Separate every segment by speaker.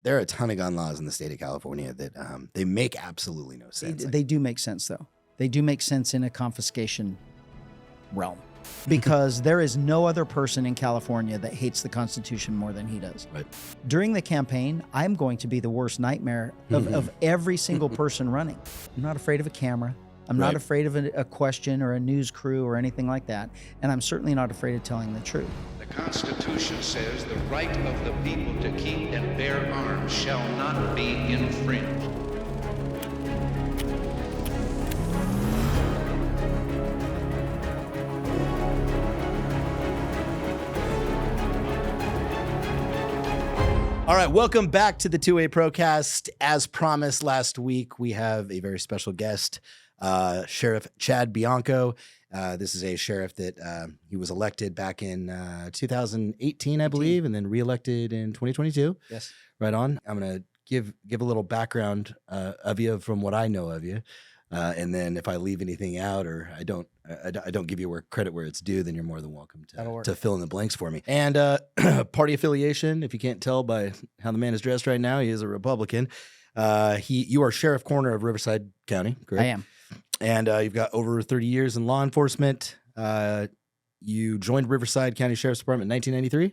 Speaker 1: there are a ton of gun laws in the state of California that they make absolutely no sense.
Speaker 2: They do make sense, though. They do make sense in a confiscation realm because there is no other person in California that hates the Constitution more than he does.
Speaker 1: Right.
Speaker 2: During the campaign, I'm going to be the worst nightmare of every single person running. I'm not afraid of a camera. I'm not afraid of a question or a news crew or anything like that. And I'm certainly not afraid of telling the truth.
Speaker 3: The Constitution says the right of the people to keep and bear arms shall not be infringed.
Speaker 1: All right, welcome back to the Two-Way Procast. As promised last week, we have a very special guest, Sheriff Chad Bianco. This is a sheriff that he was elected back in 2018, I believe, and then reelected in 2022.
Speaker 2: Yes.
Speaker 1: Right on. I'm going to give a little background of you from what I know of you. And then if I leave anything out or I don't give you credit where it's due, then you're more than welcome to fill in the blanks for me. And party affiliation, if you can't tell by how the man is dressed right now, he is a Republican. You are Sheriff Coroner of Riverside County, correct?
Speaker 2: I am.
Speaker 1: And you've got over 30 years in law enforcement. You joined Riverside County Sheriff's Department in 1993?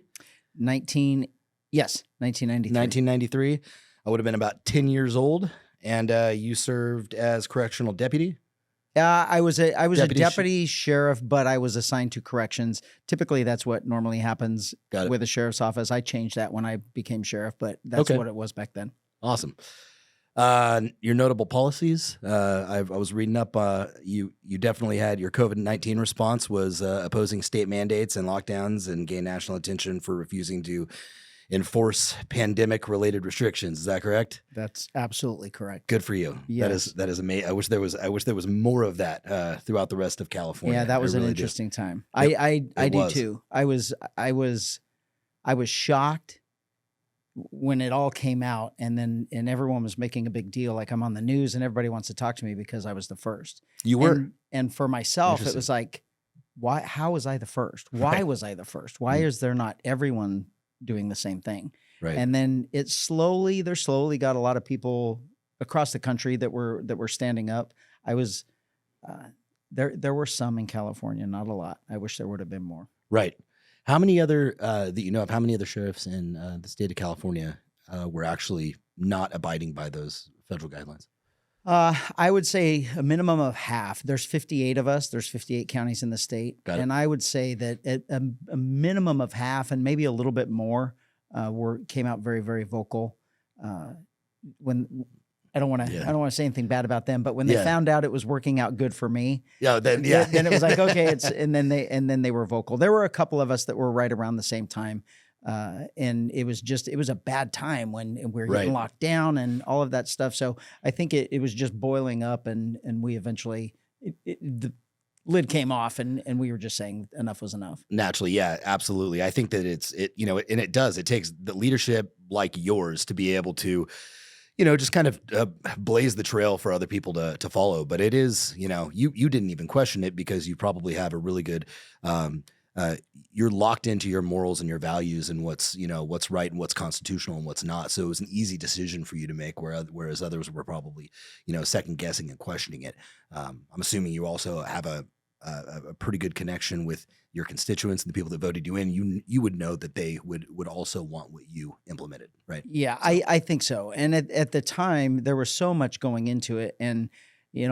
Speaker 1: 1993. I would have been about 10 years old. And you served as correctional deputy?
Speaker 2: I was a deputy sheriff, but I was assigned to corrections. Typically, that's what normally happens with a sheriff's office. I changed that when I became sheriff, but that's what it was back then.
Speaker 1: Awesome. Your notable policies. I was reading up. You definitely had your COVID-19 response was opposing state mandates and lockdowns and gained national attention for refusing to enforce pandemic-related restrictions. Is that correct?
Speaker 2: That's absolutely correct.
Speaker 1: Good for you.
Speaker 2: Yes.
Speaker 1: That is amazing. I wish there was more of that throughout the rest of California.
Speaker 2: Yeah, that was an interesting time. I do too. I was shocked when it all came out, and everyone was making a big deal. Like, I'm on the news and everybody wants to talk to me because I was the first.
Speaker 1: You were.
Speaker 2: And for myself, it was like, why? How was I the first? Why was I the first? Why is there not everyone doing the same thing?
Speaker 1: Right.
Speaker 2: And then there slowly got a lot of people across the country that were standing up. I was there were some in California, not a lot. I wish there would have been more.
Speaker 1: Right. How many other that you know of? How many other sheriffs in the state of California were actually not abiding by those federal guidelines?
Speaker 2: I would say a minimum of half. There's 58 of us. There's 58 counties in the state. And I would say that a minimum of half and maybe a little bit more came out very, very vocal. When I don't want to say anything bad about them, but when they found out it was working out good for me, then it was like, okay, and then they were vocal. There were a couple of us that were right around the same time. And it was a bad time when we were getting locked down and all of that stuff. So I think it was just boiling up, and we eventually the lid came off, and we were just saying enough was enough.
Speaker 1: Naturally, yeah, absolutely. I think that it takes the leadership like yours to be able to, just kind of blaze the trail for other people to follow. But it is, you didn't even question it because you probably have a really good. You're locked into your morals and your values and what's right and what's constitutional and what's not. So it was an easy decision for you to make, whereas others were probably, second guessing and questioning it. I'm assuming you also have a pretty good connection with your constituents and the people that voted you in. You would know that they would also want what you implemented, right?
Speaker 2: Yeah, so. I think so. And at the time, there was so much going into it, and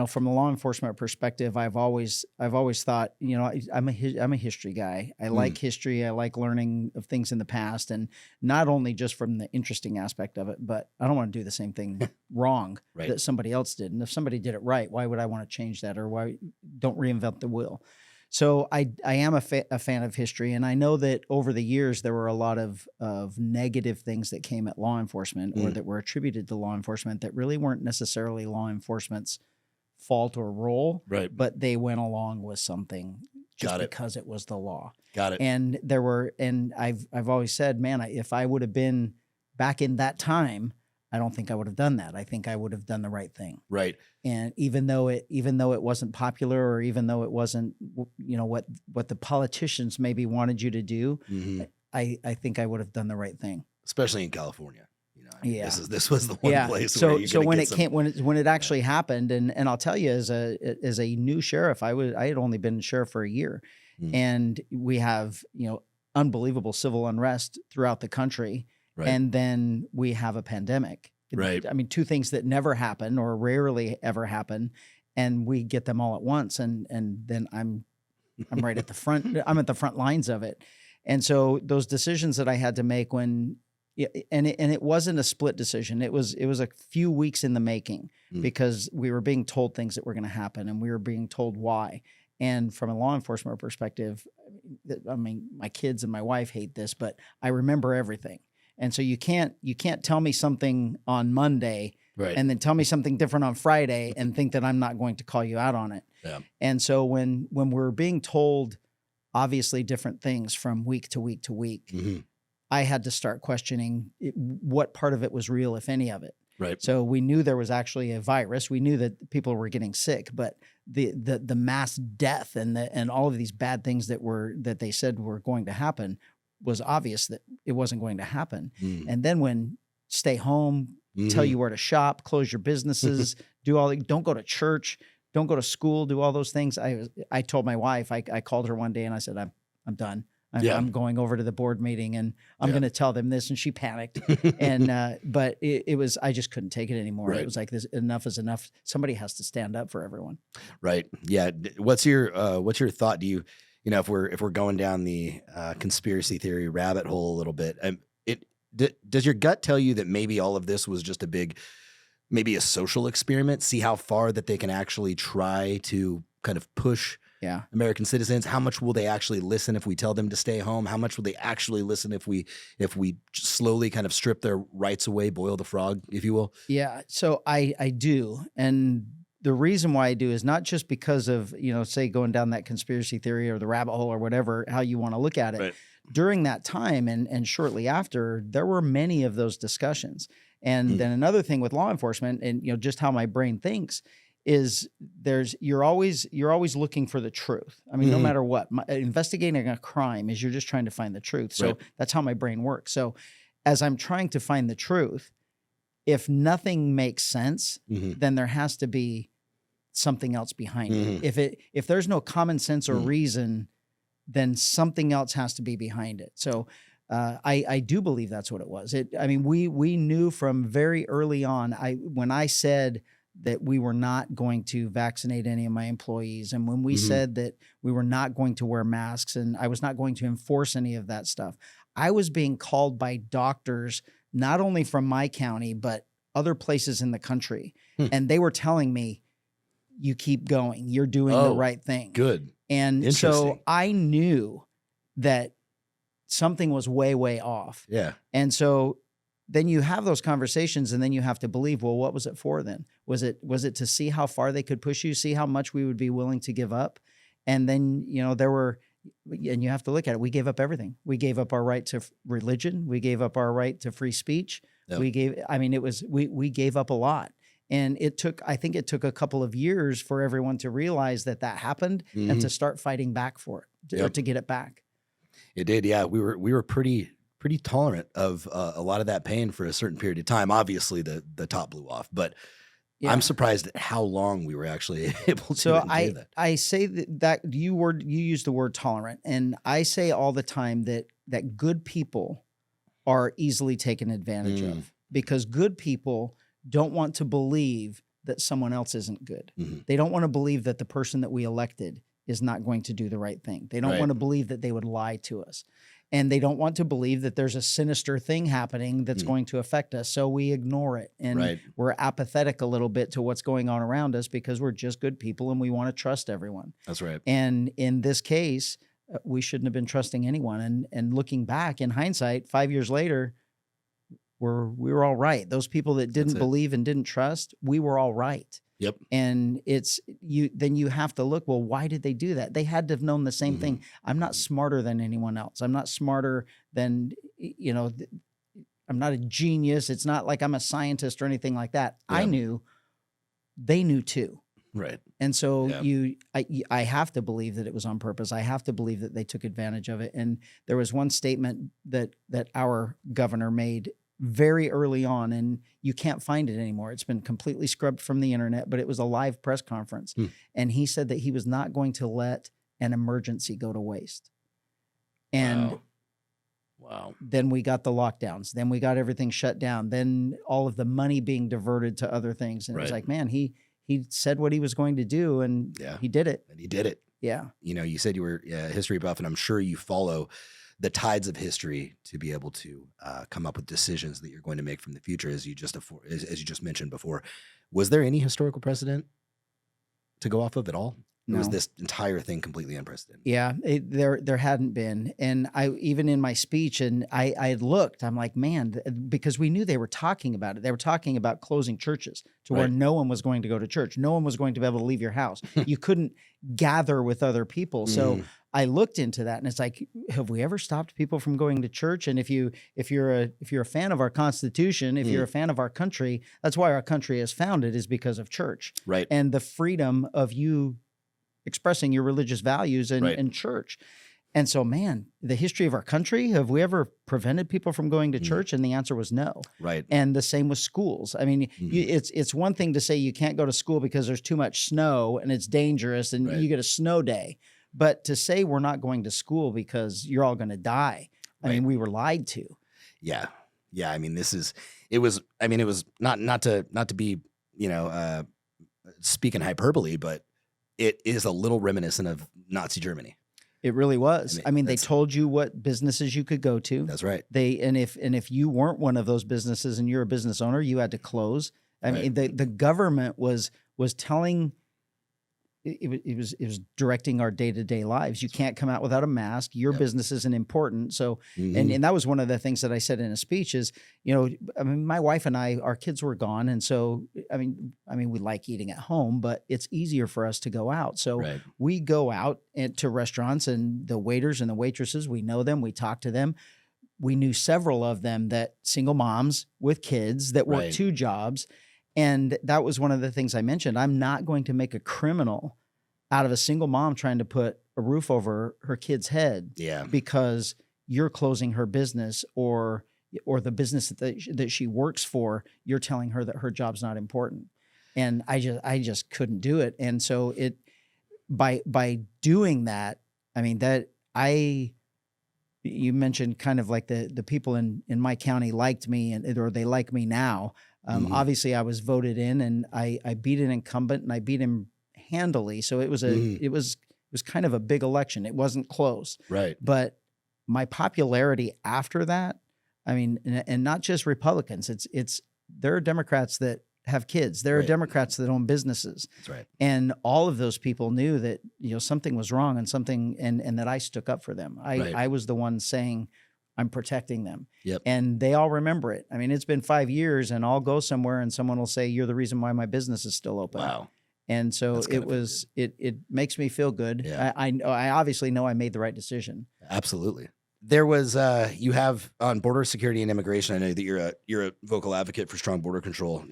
Speaker 2: from a law enforcement perspective, I've always thought, I'm a history guy. I like history. I like learning of things in the past, and not only just from the interesting aspect of it, but I don't want to do the same thing wrong that somebody else did. And if somebody did it right, why would I want to change that, or why don't reinvent the wheel? So I am a fan of history, and I know that over the years there were a lot of negative things that came at law enforcement or that were attributed to law enforcement that really weren't necessarily law enforcement's fault or role, but they went along with something just because it was the law.
Speaker 1: Got it.
Speaker 2: And I've always said, man, if I would have been back in that time, I don't think I would have done that. I think I would have done the right thing.
Speaker 1: Right.
Speaker 2: And even though it wasn't popular, or even though it wasn't, what the politicians maybe wanted you to do, I think I would have done the right thing.
Speaker 1: Especially in California. I mean,
Speaker 2: Yeah.
Speaker 1: this was the one
Speaker 2: Yeah.
Speaker 1: place where you're
Speaker 2: So
Speaker 1: gonna
Speaker 2: when
Speaker 1: get
Speaker 2: it
Speaker 1: some.
Speaker 2: came, when it actually happened, and I'll tell you, as a new sheriff, I had only been sheriff for a year,
Speaker 1: Mm.
Speaker 2: and we have, unbelievable civil unrest throughout the country,
Speaker 1: Right.
Speaker 2: and then we have a pandemic.
Speaker 1: Right.
Speaker 2: I mean, two things that never happen or rarely ever happen, and we get them all at once, and then I'm right at the front. I'm at the front lines of it, and so those decisions that I had to make when. Yeah, and it wasn't a split decision. It was a few weeks in the making
Speaker 1: Mm.
Speaker 2: because we were being told things that were going to happen, and we were being told why. And from a law enforcement perspective, I mean, my kids and my wife hate this, but I remember everything. And so you can't tell me something on Monday
Speaker 1: Right.
Speaker 2: and then tell me something different on Friday and think that I'm not going to call you out on it.
Speaker 1: Yeah.
Speaker 2: And so when we're being told obviously different things from week to week to week,
Speaker 1: Mhm.
Speaker 2: I had to start questioning what part of it was real, if any of it.
Speaker 1: Right.
Speaker 2: So we knew there was actually a virus. We knew that people were getting sick, but the mass death and all of these bad things that they said were going to happen was obvious that it wasn't going to happen.
Speaker 1: Mm.
Speaker 2: And then when stay home, tell
Speaker 1: Mhm.
Speaker 2: you where to shop, close your businesses, don't go to church, don't go to school, do all those things. I told my wife, I called her one day and I said, I'm done.
Speaker 1: Yeah.
Speaker 2: I'm going over to the board meeting and I'm
Speaker 1: Yeah.
Speaker 2: going to tell them this. And she panicked. And, but it was, I just couldn't take it anymore.
Speaker 1: Right.
Speaker 2: It was like enough is enough. Somebody has to stand up for everyone.
Speaker 1: Right. Yeah. What's your thought? Do you if we're going down the conspiracy theory rabbit hole a little bit, does your gut tell you that maybe all of this was just maybe a social experiment? See how far that they can actually try to kind of push
Speaker 2: Yeah.
Speaker 1: American citizens. How much will they actually listen if we tell them to stay home? How much will they actually listen if we slowly kind of strip their rights away, boil the frog, if you will?
Speaker 2: Yeah. So I do. And the reason why I do is not just because of, say going down that conspiracy theory or the rabbit hole or whatever, how you want to look at it.
Speaker 1: Right.
Speaker 2: During that time and shortly after, there were many of those discussions. And then another thing with law enforcement and, just how my brain thinks is you're always looking for the truth. I mean, no matter what, investigating a crime is you're just trying to find the truth. So
Speaker 1: Right. That's
Speaker 2: how my brain works. So as I'm trying to find the truth, if nothing makes sense,
Speaker 1: Mhm.
Speaker 2: then there has to be something else behind it. If there's no common sense or reason, then something else has to be behind it. So I do believe that's what it was. We knew from very early on. When I said that we were not going to vaccinate any of my employees, and when we said that we were not going to wear masks, and I was not going to enforce any of that stuff, I was being called by doctors not only from my county but other places in the country, and they were telling me, "You keep going. You're doing the right thing."
Speaker 1: Good.
Speaker 2: And so
Speaker 1: Interesting.
Speaker 2: I knew that something was way, way off.
Speaker 1: Yeah.
Speaker 2: And so then you have those conversations and then you have to believe, well, what was it for then? Was it to see how far they could push you, see how much we would be willing to give up? And then, and you have to look at it. We gave up everything. We gave up our right to religion. We gave up our right to free speech.
Speaker 1: Yep.
Speaker 2: We gave up a lot. And I think it took a couple of years for everyone to realize that happened and to start fighting back for it, or to get it back.
Speaker 1: It did. Yeah. We were pretty tolerant of a lot of that pain for a certain period of time. Obviously the top blew off, but
Speaker 2: Yeah.
Speaker 1: I'm surprised at how long we were actually able to
Speaker 2: So
Speaker 1: do that.
Speaker 2: I say that you use the word tolerant, and I say all the time that good people are easily taken advantage of, because good people don't want to believe that someone else isn't good. They don't want to believe that the person that we elected is not going to do the right thing. They don't
Speaker 1: Right.
Speaker 2: want to believe that they would lie to us. And they don't want to believe that there's a sinister thing happening that's going to affect us. So we ignore it. And
Speaker 1: Right.
Speaker 2: we're apathetic a little bit to what's going on around us because we're just good people and we want to trust everyone.
Speaker 1: That's right.
Speaker 2: And in this case, we shouldn't have been trusting anyone. And looking back in hindsight, 5 years later, we were all right. Those people that didn't believe and didn't trust, we were all right.
Speaker 1: Yep.
Speaker 2: And then you have to look, well, why did they do that? They had to have known the same thing. I'm not smarter than anyone else. I'm not smarter than, I'm not a genius. It's not like I'm a scientist or anything like that.
Speaker 1: Yeah.
Speaker 2: I knew, they knew too.
Speaker 1: Right.
Speaker 2: And so
Speaker 1: Yeah.
Speaker 2: I have to believe that it was on purpose. I have to believe that they took advantage of it. And there was one statement that our governor made very early on, and you can't find it anymore. It's been completely scrubbed from the internet, but it was a live press conference. And he said that he was not going to let an emergency go to waste. And
Speaker 1: Wow.
Speaker 2: then we got the lockdowns. Then we got everything shut down. Then all of the money being diverted to other things. And it was like, man, he said what he was going to do, and he did it.
Speaker 1: And he did it.
Speaker 2: Yeah.
Speaker 1: You know, you said you were a history buff, and I'm sure you follow the tides of history to be able to come up with decisions that you're going to make from the future, as you just mentioned before. Was there any historical precedent to go off of at all? Or was this entire thing completely unprecedented?
Speaker 2: Yeah, there hadn't been. And I, even in my speech, and I had looked, I'm like, man, because we knew they were talking about it. They were talking about closing churches to where no one was going to go to church. No one was going to be able to leave your house. You couldn't gather with other people. So I looked into that, and it's like, have we ever stopped people from going to church? And if you're a fan of our Constitution, if you're a fan of our country, that's why our country is founded, is because of church.
Speaker 1: Right.
Speaker 2: And the freedom of you expressing your religious values in church. And so, man, the history of our country, have we ever prevented people from going to church? And the answer was no.
Speaker 1: Right.
Speaker 2: And the same with schools. I mean, it's one thing to say you can't go to school because there's too much snow and it's dangerous and you get a snow day. But to say we're not going to school because you're all going to die, I mean, we were lied to.
Speaker 1: Yeah. Yeah. I mean, it was not to be, speaking hyperbole, but it is a little reminiscent of Nazi Germany.
Speaker 2: It really was. I mean, they told you what businesses you could go to.
Speaker 1: That's right.
Speaker 2: If you weren't one of those businesses and you're a business owner, you had to close. I mean, the government was telling. It was directing our day-to-day lives. You can't come out without a mask. Your business isn't important. So, and that was one of the things that I said in a speech is, I mean, my wife and I, our kids were gone. And so, I mean, we like eating at home, but it's easier for us to go out. So we go out to restaurants, and the waiters and the waitresses, we know them, we talk to them. We knew several of them that single moms with kids that work two jobs. And that was one of the things I mentioned. I'm not going to make a criminal out of a single mom trying to put a roof over her kid's head because you're closing her business or the business that she works for, you're telling her that her job's not important. And I just couldn't do it. And so by doing that, I mean, you mentioned kind of like the people in my county liked me or they like me now. Obviously I was voted in, and I beat an incumbent, and I beat him handily. So it was it was kind of a big election. It wasn't close.
Speaker 1: Right.
Speaker 2: But my popularity after that, I mean, and not just Republicans, there are Democrats that have kids. There are Democrats that own businesses.
Speaker 1: That's right.
Speaker 2: And all of those people knew that, something was wrong and that I stuck up for them. I was the one saying, I'm protecting them.
Speaker 1: Yep.
Speaker 2: And they all remember it. I mean, it's been 5 years, and I'll go somewhere and someone will say, you're the reason why my business is still open.
Speaker 1: Wow.
Speaker 2: And so it makes me feel good.
Speaker 1: Yeah.
Speaker 2: I obviously know I made the right decision.
Speaker 1: Absolutely. There was, you have on border security and immigration. I know that you're a vocal advocate for strong border control.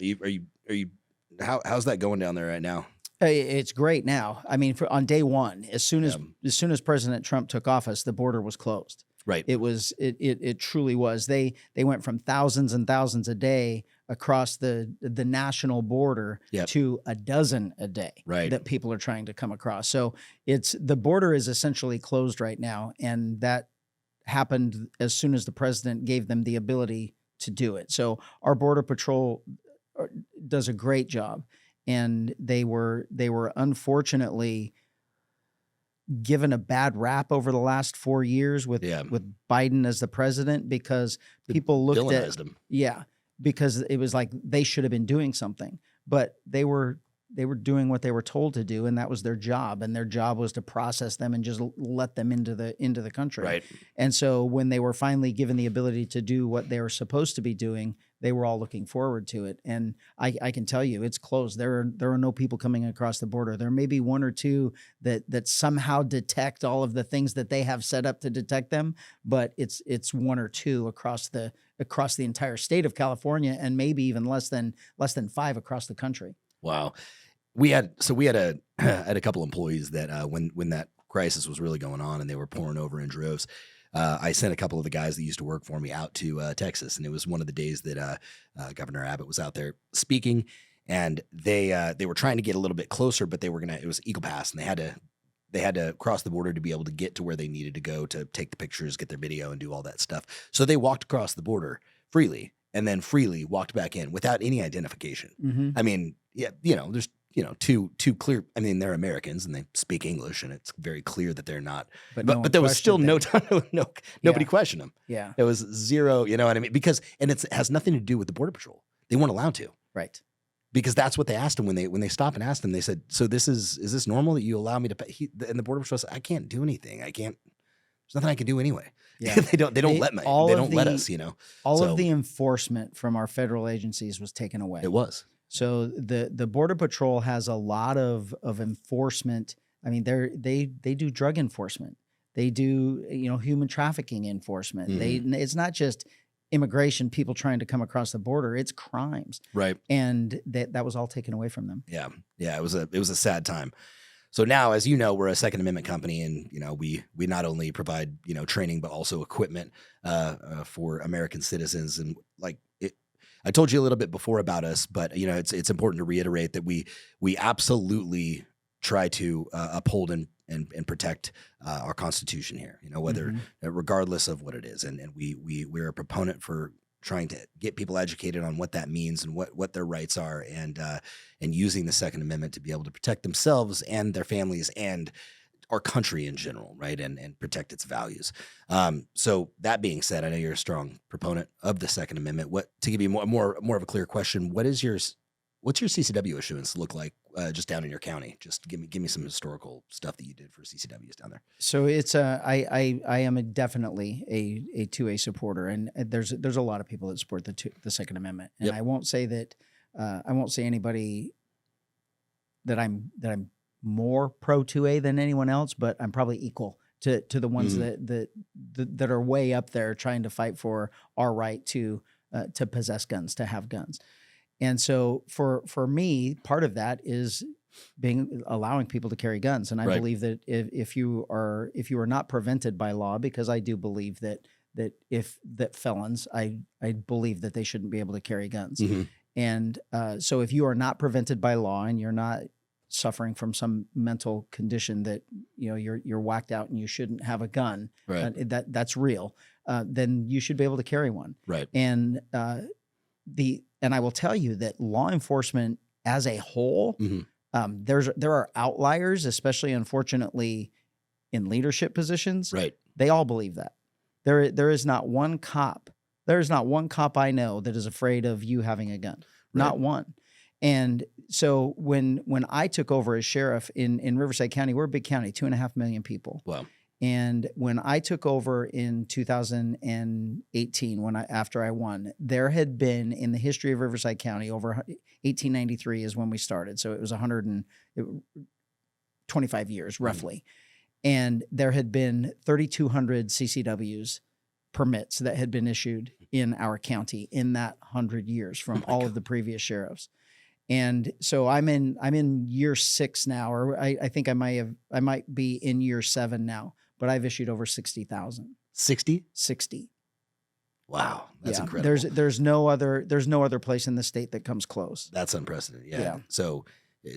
Speaker 1: How's that going down there right now?
Speaker 2: It's great now. I mean, on day one, as soon as President Trump took office, the border was closed.
Speaker 1: Right.
Speaker 2: It truly was. They went from thousands and thousands a day across the national border to a dozen a day that people are trying to come across. So the border is essentially closed right now. And that happened as soon as the president gave them the ability to do it. So our Border Patrol does a great job. And they were unfortunately given a bad rap over the last 4 years with Biden as the president, because people looked at
Speaker 1: them.
Speaker 2: Yeah, because it was like they should have been doing something, but they were doing what they were told to do, and that was their job. And their job was to process them and just let them into the country. Right. And so when they were finally given the ability to do what they were supposed to be doing, they were all looking forward to it. And I can tell you, it's closed. There are no people coming across the border. There may be one or two that somehow detect all of the things that they have set up to detect them, but it's one or two across the entire state of California, and maybe even less than 5 across the country.
Speaker 1: Wow. We had a couple employees that when that crisis was really going on and they were pouring over in droves, I sent a couple of the guys that used to work for me out to Texas, and it was one of the days that Governor Abbott was out there speaking, and they were trying to get a little bit closer, but it was Eagle Pass, and they had to cross the border to be able to get to where they needed to go to take the pictures, get their video, and do all that stuff. So they walked across the border freely, and then freely walked back in without any identification.
Speaker 2: Mm-hmm.
Speaker 1: I mean, yeah, there's two clear. I mean, they're Americans and they speak English, and it's very clear that they're not. But there was still nobody questioned them.
Speaker 2: Yeah,
Speaker 1: it was zero. You know what I mean? Because it has nothing to do with the Border Patrol. They weren't allowed to.
Speaker 2: right.
Speaker 1: Because that's what they asked him when they stopped and asked him. They said, "So is this normal that you allow me to pay?" And the Border Patrol said, "I can't do anything. I can't. There's nothing I can do anyway."
Speaker 2: Yeah.
Speaker 1: they don't let me. They don't let us.
Speaker 2: All of the enforcement from our federal agencies was taken away.
Speaker 1: It was.
Speaker 2: So the Border Patrol has a lot of enforcement. I mean, they do drug enforcement. They do human trafficking enforcement.
Speaker 1: Mm-hmm.
Speaker 2: It's not just immigration, people trying to come across the border. It's crimes,
Speaker 1: right?
Speaker 2: And that was all taken away from them.
Speaker 1: Yeah. It was a sad time. So now, as you know, we're a Second Amendment company, and we not only provide training but also equipment for American citizens. And I told you a little bit before about us, but it's important to reiterate that we absolutely try to uphold and protect our Constitution here. Whether regardless of what it is, and we're a proponent for trying to get people educated on what that means and what their rights are, and using the Second Amendment to be able to protect themselves and their families and our country in general, right? And protect its values. So that being said, I know you're a strong proponent of the Second Amendment. To give you more of a clear question, what's your CCW issuance look like just down in your county? Just give me some historical stuff that you did for CCWs down there.
Speaker 2: So it's I am definitely a 2A supporter, and there's a lot of people that support the Second Amendment, and
Speaker 1: Yep.
Speaker 2: I won't say anybody that I'm more pro 2A than anyone else, but I'm probably equal to the ones that are way up there trying to fight for our right to possess guns, to have guns. And so for me, part of that is allowing people to carry guns. And I
Speaker 1: Right.
Speaker 2: believe that if you are not prevented by law, because I do believe that felons, I believe that they shouldn't be able to carry guns.
Speaker 1: Mm-hmm.
Speaker 2: And so if you are not prevented by law and you're not suffering from some mental condition that you're whacked out and you shouldn't have a gun,
Speaker 1: Right.
Speaker 2: That's real, then you should be able to carry one.
Speaker 1: Right.
Speaker 2: And I will tell you that law enforcement as a whole, there are outliers, especially unfortunately in leadership positions.
Speaker 1: Right.
Speaker 2: They all believe that. There is not one cop. There is not one cop I know that is afraid of you having a gun.
Speaker 1: Right.
Speaker 2: Not one. And so when I took over as sheriff in Riverside County, we're a big county, 2.5 million people.
Speaker 1: Wow.
Speaker 2: And when I took over in 2018, after I won, there had been in the history of Riverside County over 1893 is when we started. So it was 125 years roughly. And there had been 3,200 CCWs permits that had been issued in our county in that 100 years from all of the previous sheriffs. And so I'm in year 6 now, or I think I might be in year 7 now, but I've issued over 60,000.
Speaker 1: 60?
Speaker 2: 60.
Speaker 1: Wow, that's incredible.
Speaker 2: There's no other place in the state that comes close.
Speaker 1: That's unprecedented. Yeah.
Speaker 2: Yeah.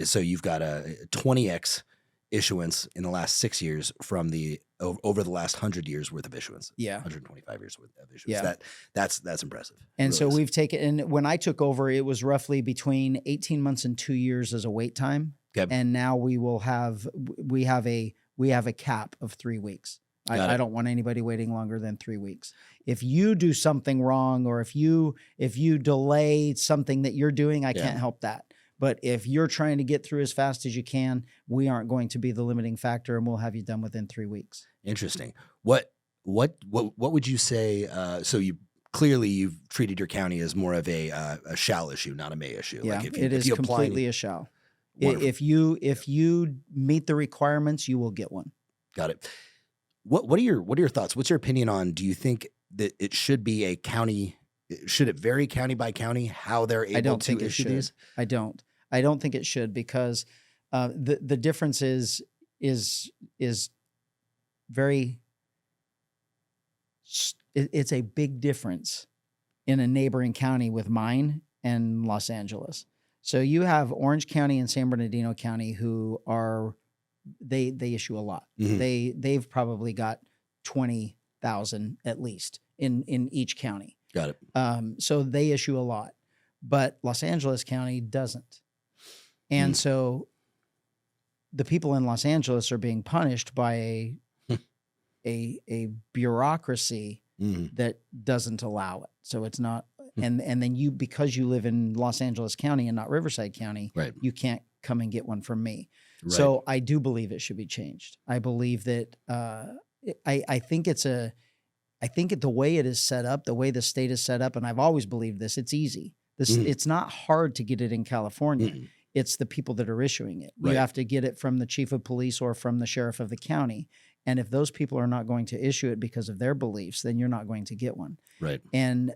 Speaker 1: So you've got a 20x issuance in the last 6 years from over the last 100 years worth of issuance.
Speaker 2: Yeah.
Speaker 1: 125 years worth of issuance.
Speaker 2: Yeah.
Speaker 1: That's impressive.
Speaker 2: And
Speaker 1: It
Speaker 2: so
Speaker 1: really is.
Speaker 2: we've taken, and when I took over, it was roughly between 18 months and 2 years as a wait time.
Speaker 1: Okay.
Speaker 2: And now we have a cap of 3 weeks.
Speaker 1: Got it.
Speaker 2: I don't want anybody waiting longer than 3 weeks. If you do something wrong, or if you delay something that you're doing, I can't help that. But if you're trying to get through as fast as you can, we aren't going to be the limiting factor, and we'll have you done within 3 weeks.
Speaker 1: Interesting. What would you say? So you've treated your county as more of a shall issue, not a may issue.
Speaker 2: Yeah,
Speaker 1: Like
Speaker 2: it is completely a shall.
Speaker 1: Wonderful.
Speaker 2: If you meet the requirements, you will get one.
Speaker 1: Got it. What are your thoughts? What's your opinion on? Do you think that it should be a county? Should it vary county by county how they're able to issue these?
Speaker 2: I don't think it should, because the difference is very it's a big difference in a neighboring county with mine and Los Angeles. So you have Orange County and San Bernardino County who are, they issue a lot. They've probably got 20,000 at least in each county.
Speaker 1: Got it.
Speaker 2: So they issue a lot, but Los Angeles County doesn't. And so the people in Los Angeles are being punished by a bureaucracy that doesn't allow it. So it's not, and then you, because you live in Los Angeles County and not Riverside County,
Speaker 1: Right.
Speaker 2: you can't come and get one from me.
Speaker 1: Right.
Speaker 2: So I do believe it should be changed. I believe that, I think I think the way it is set up, the way the state is set up, and I've always believed this, it's easy. It's not hard to get it in California. It's the people that are issuing it.
Speaker 1: Right.
Speaker 2: You have to get it from the chief of police or from the sheriff of the county. And if those people are not going to issue it because of their beliefs, then you're not going to get one.
Speaker 1: Right.
Speaker 2: And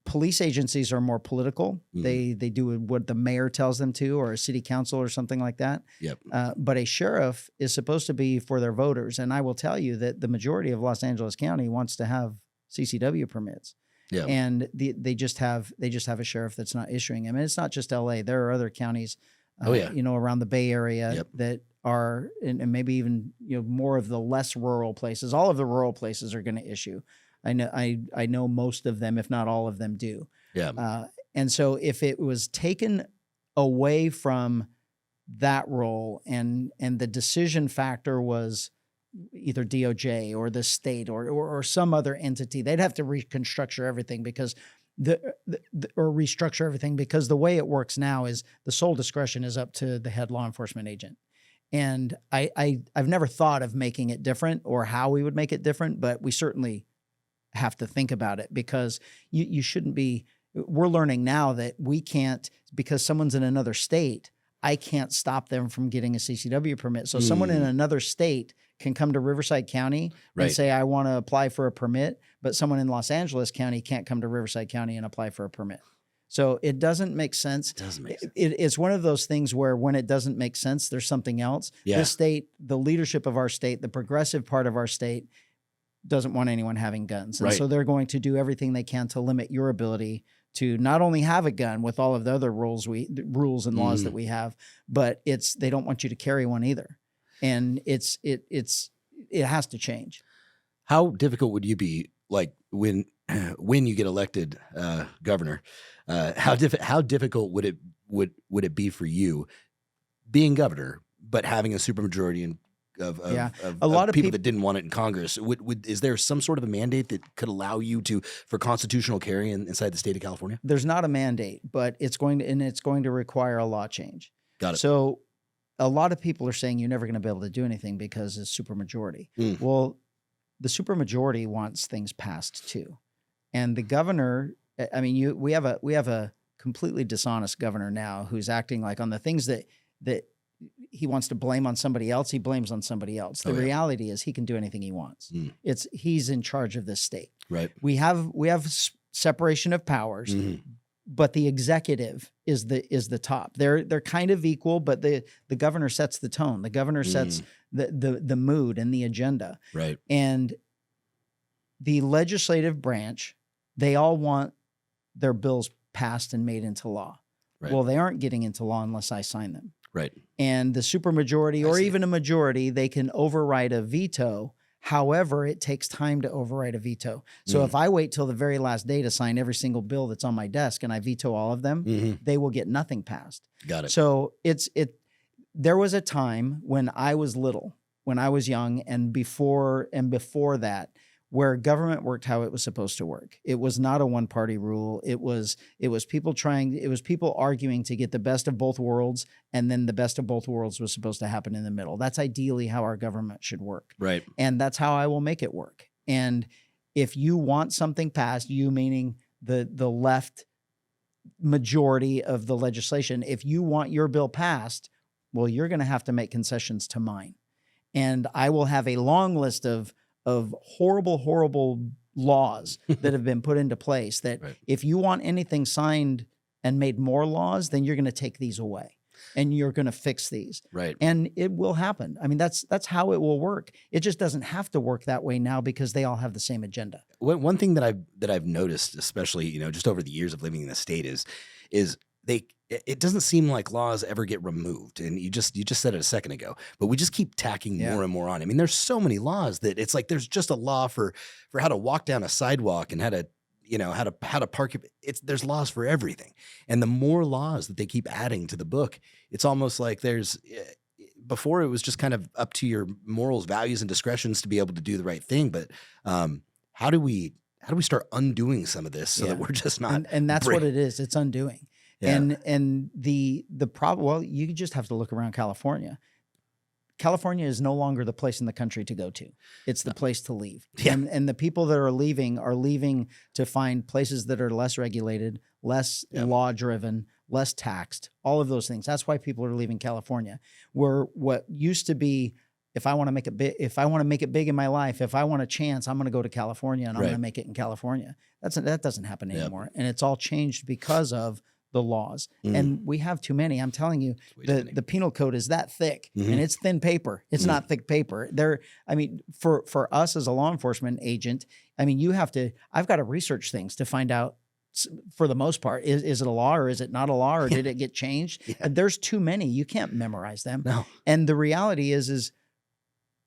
Speaker 2: police agencies are more political. They do what the mayor tells them to, or a city council or something like that.
Speaker 1: Yep.
Speaker 2: But a sheriff is supposed to be for their voters. And I will tell you that the majority of Los Angeles County wants to have CCW permits.
Speaker 1: Yeah.
Speaker 2: And they just have a sheriff that's not issuing them. And it's not just LA. There are other counties, around the Bay Area that are, and maybe even, more of the less rural places. All of the rural places are going to issue. I know most of them, if not all of them, do.
Speaker 1: Yeah.
Speaker 2: And so if it was taken away from that role and the decision factor was either DOJ or the state or some other entity, they'd have to restructure everything because because the way it works now is the sole discretion is up to the head law enforcement agent. And I've never thought of making it different or how we would make it different, but we certainly have to think about it because you shouldn't be, we're learning now that we can't, because someone's in another state, I can't stop them from getting a CCW permit. So someone in another state can come to Riverside County and say, I want to apply for a permit, but someone in Los Angeles County can't come to Riverside County and apply for a permit. So it doesn't make sense.
Speaker 1: It doesn't make sense.
Speaker 2: It's one of those things where when it doesn't make sense, there's something else.
Speaker 1: Yeah.
Speaker 2: The state, the leadership of our state, the progressive part of our state doesn't want anyone having guns. And so they're going to do everything they can to limit your ability to not only have a gun with all of the other rules and laws that we have, but they don't want you to carry one either. And it has to change.
Speaker 1: How difficult would you be, like when you get elected governor? How difficult would it be for you being governor, but having a supermajority of
Speaker 2: a lot of
Speaker 1: people that didn't want it in Congress? Is there some sort of a mandate that could allow you for constitutional carry inside the state of California?
Speaker 2: There's not a mandate, but it's going to require a law change.
Speaker 1: Got it.
Speaker 2: So a lot of people are saying you're never going to be able to do anything because it's supermajority. Well, the supermajority wants things passed too. And the governor, I mean, we have a completely dishonest governor now who's acting like on the things that he wants to blame on somebody else, he blames on somebody else. The reality is he can do anything he wants. He's in charge of this state.
Speaker 1: Right.
Speaker 2: We have separation of powers, but the executive is the top. They're kind of equal, but the governor sets the tone. The governor sets the mood and the agenda.
Speaker 1: Right.
Speaker 2: And the legislative branch, they all want their bills passed and made into law.
Speaker 1: Right.
Speaker 2: Well, they aren't getting into law unless I sign them.
Speaker 1: Right.
Speaker 2: And the supermajority or even a majority, they can override a veto. However, it takes time to override a veto. So if I wait till the very last day to sign every single bill that's on my desk and I veto all of them, they will get nothing passed.
Speaker 1: Got it.
Speaker 2: So there was a time when I was little, when I was young, and before that, where government worked how it was supposed to work. It was not a one-party rule. It was people arguing to get the best of both worlds, and then the best of both worlds was supposed to happen in the middle. That's ideally how our government should work.
Speaker 1: Right.
Speaker 2: And that's how I will make it work. And if you want something passed, you meaning the left majority of the legislation, if you want your bill passed, well, you're going to have to make concessions to mine. And I will have a long list of horrible laws that have been put into place that if you want anything signed and made more laws, then you're going to take these away. and you're going to fix these.
Speaker 1: Right.
Speaker 2: And it will happen. I mean, that's how it will work. It just doesn't have to work that way now because they all have the same agenda.
Speaker 1: One thing that I've noticed, especially, just over the years of living in the state is it doesn't seem like laws ever get removed. And you just said it a second ago, but we just keep tacking more and more on. I mean, there's so many laws that it's like there's just a law for how to walk down a sidewalk and how to park. There's laws for everything. And the more laws that they keep adding to the book, it's almost like before it was just kind of up to your morals, values, and discretions to be able to do the right thing. But how do we start undoing some of this so that we're just not?
Speaker 2: And that's what it is. It's undoing.
Speaker 1: Yeah.
Speaker 2: And the problem, well, you just have to look around California. California is no longer the place in the country to go to. It's the place to leave.
Speaker 1: Yeah.
Speaker 2: And the people that are leaving to find places that are less regulated, less law driven, less taxed, all of those things. That's why people are leaving California. Where what used to be, if I want to make it big in my life, if I want a chance, I'm going to go to California and I'm going to make it in California. That doesn't happen anymore. And it's all changed because of the laws. And we have too many. I'm telling you, the penal code is that thick and it's thin paper. It's not thick paper. For us as a law enforcement agent, I've got to research things to find out, for the most part, is it a law or is it not a law or did it get changed? There's too many. You can't memorize them.
Speaker 1: No.
Speaker 2: And the reality is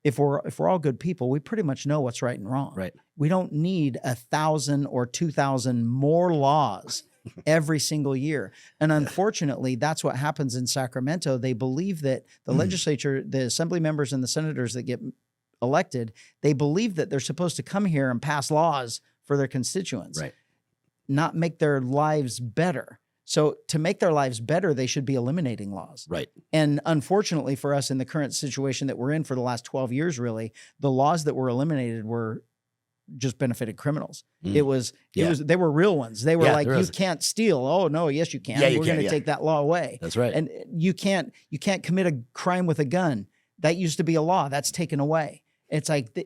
Speaker 2: if we're all good people, we pretty much know what's right and wrong.
Speaker 1: Right.
Speaker 2: We don't need 1,000 or 2,000 more laws every single year. And unfortunately, that's what happens in Sacramento. They believe that the legislature, the assembly members and the senators that get elected, they believe that they're supposed to come here and pass laws for their constituents, not make their lives better. So to make their lives better, they should be eliminating laws.
Speaker 1: Right.
Speaker 2: And unfortunately for us in the current situation that we're in for the last 12 years, really, the laws that were eliminated were just benefited criminals. They were real ones. They were like, you can't steal. Oh no, yes you can. We're going to take that law away.
Speaker 1: That's right.
Speaker 2: And you can't commit a crime with a gun. That used to be a law. That's taken away. It's like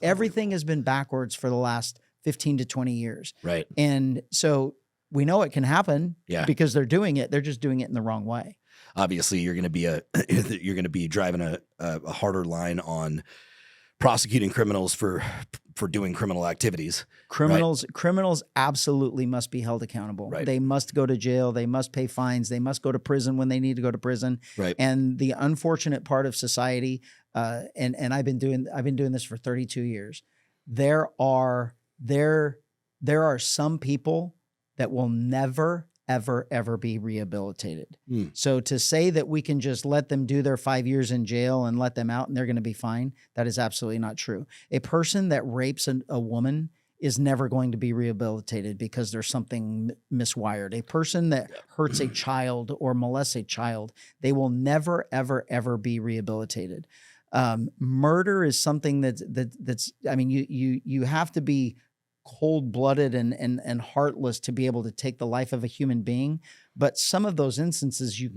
Speaker 2: everything has been backwards for the last 15 to 20 years.
Speaker 1: Right.
Speaker 2: And so we know it can happen because they're doing it. They're just doing it in the wrong way.
Speaker 1: Obviously, you're going to be driving a harder line on prosecuting criminals for doing criminal activities.
Speaker 2: Criminals absolutely must be held accountable.
Speaker 1: Right.
Speaker 2: They must go to jail. They must pay fines. They must go to prison when they need to go to prison.
Speaker 1: Right.
Speaker 2: And the unfortunate part of society, and I've been doing this for 32 years. There are some people that will never, ever, ever be rehabilitated. So to say that we can just let them do their 5 years in jail and let them out and they're going to be fine, that is absolutely not true. A person that rapes a woman is never going to be rehabilitated because there's something miswired. A person that hurts a child or molests a child, they will never, ever, ever be rehabilitated. Murder is something that's you have to be cold-blooded and heartless to be able to take the life of a human being. But some of those instances you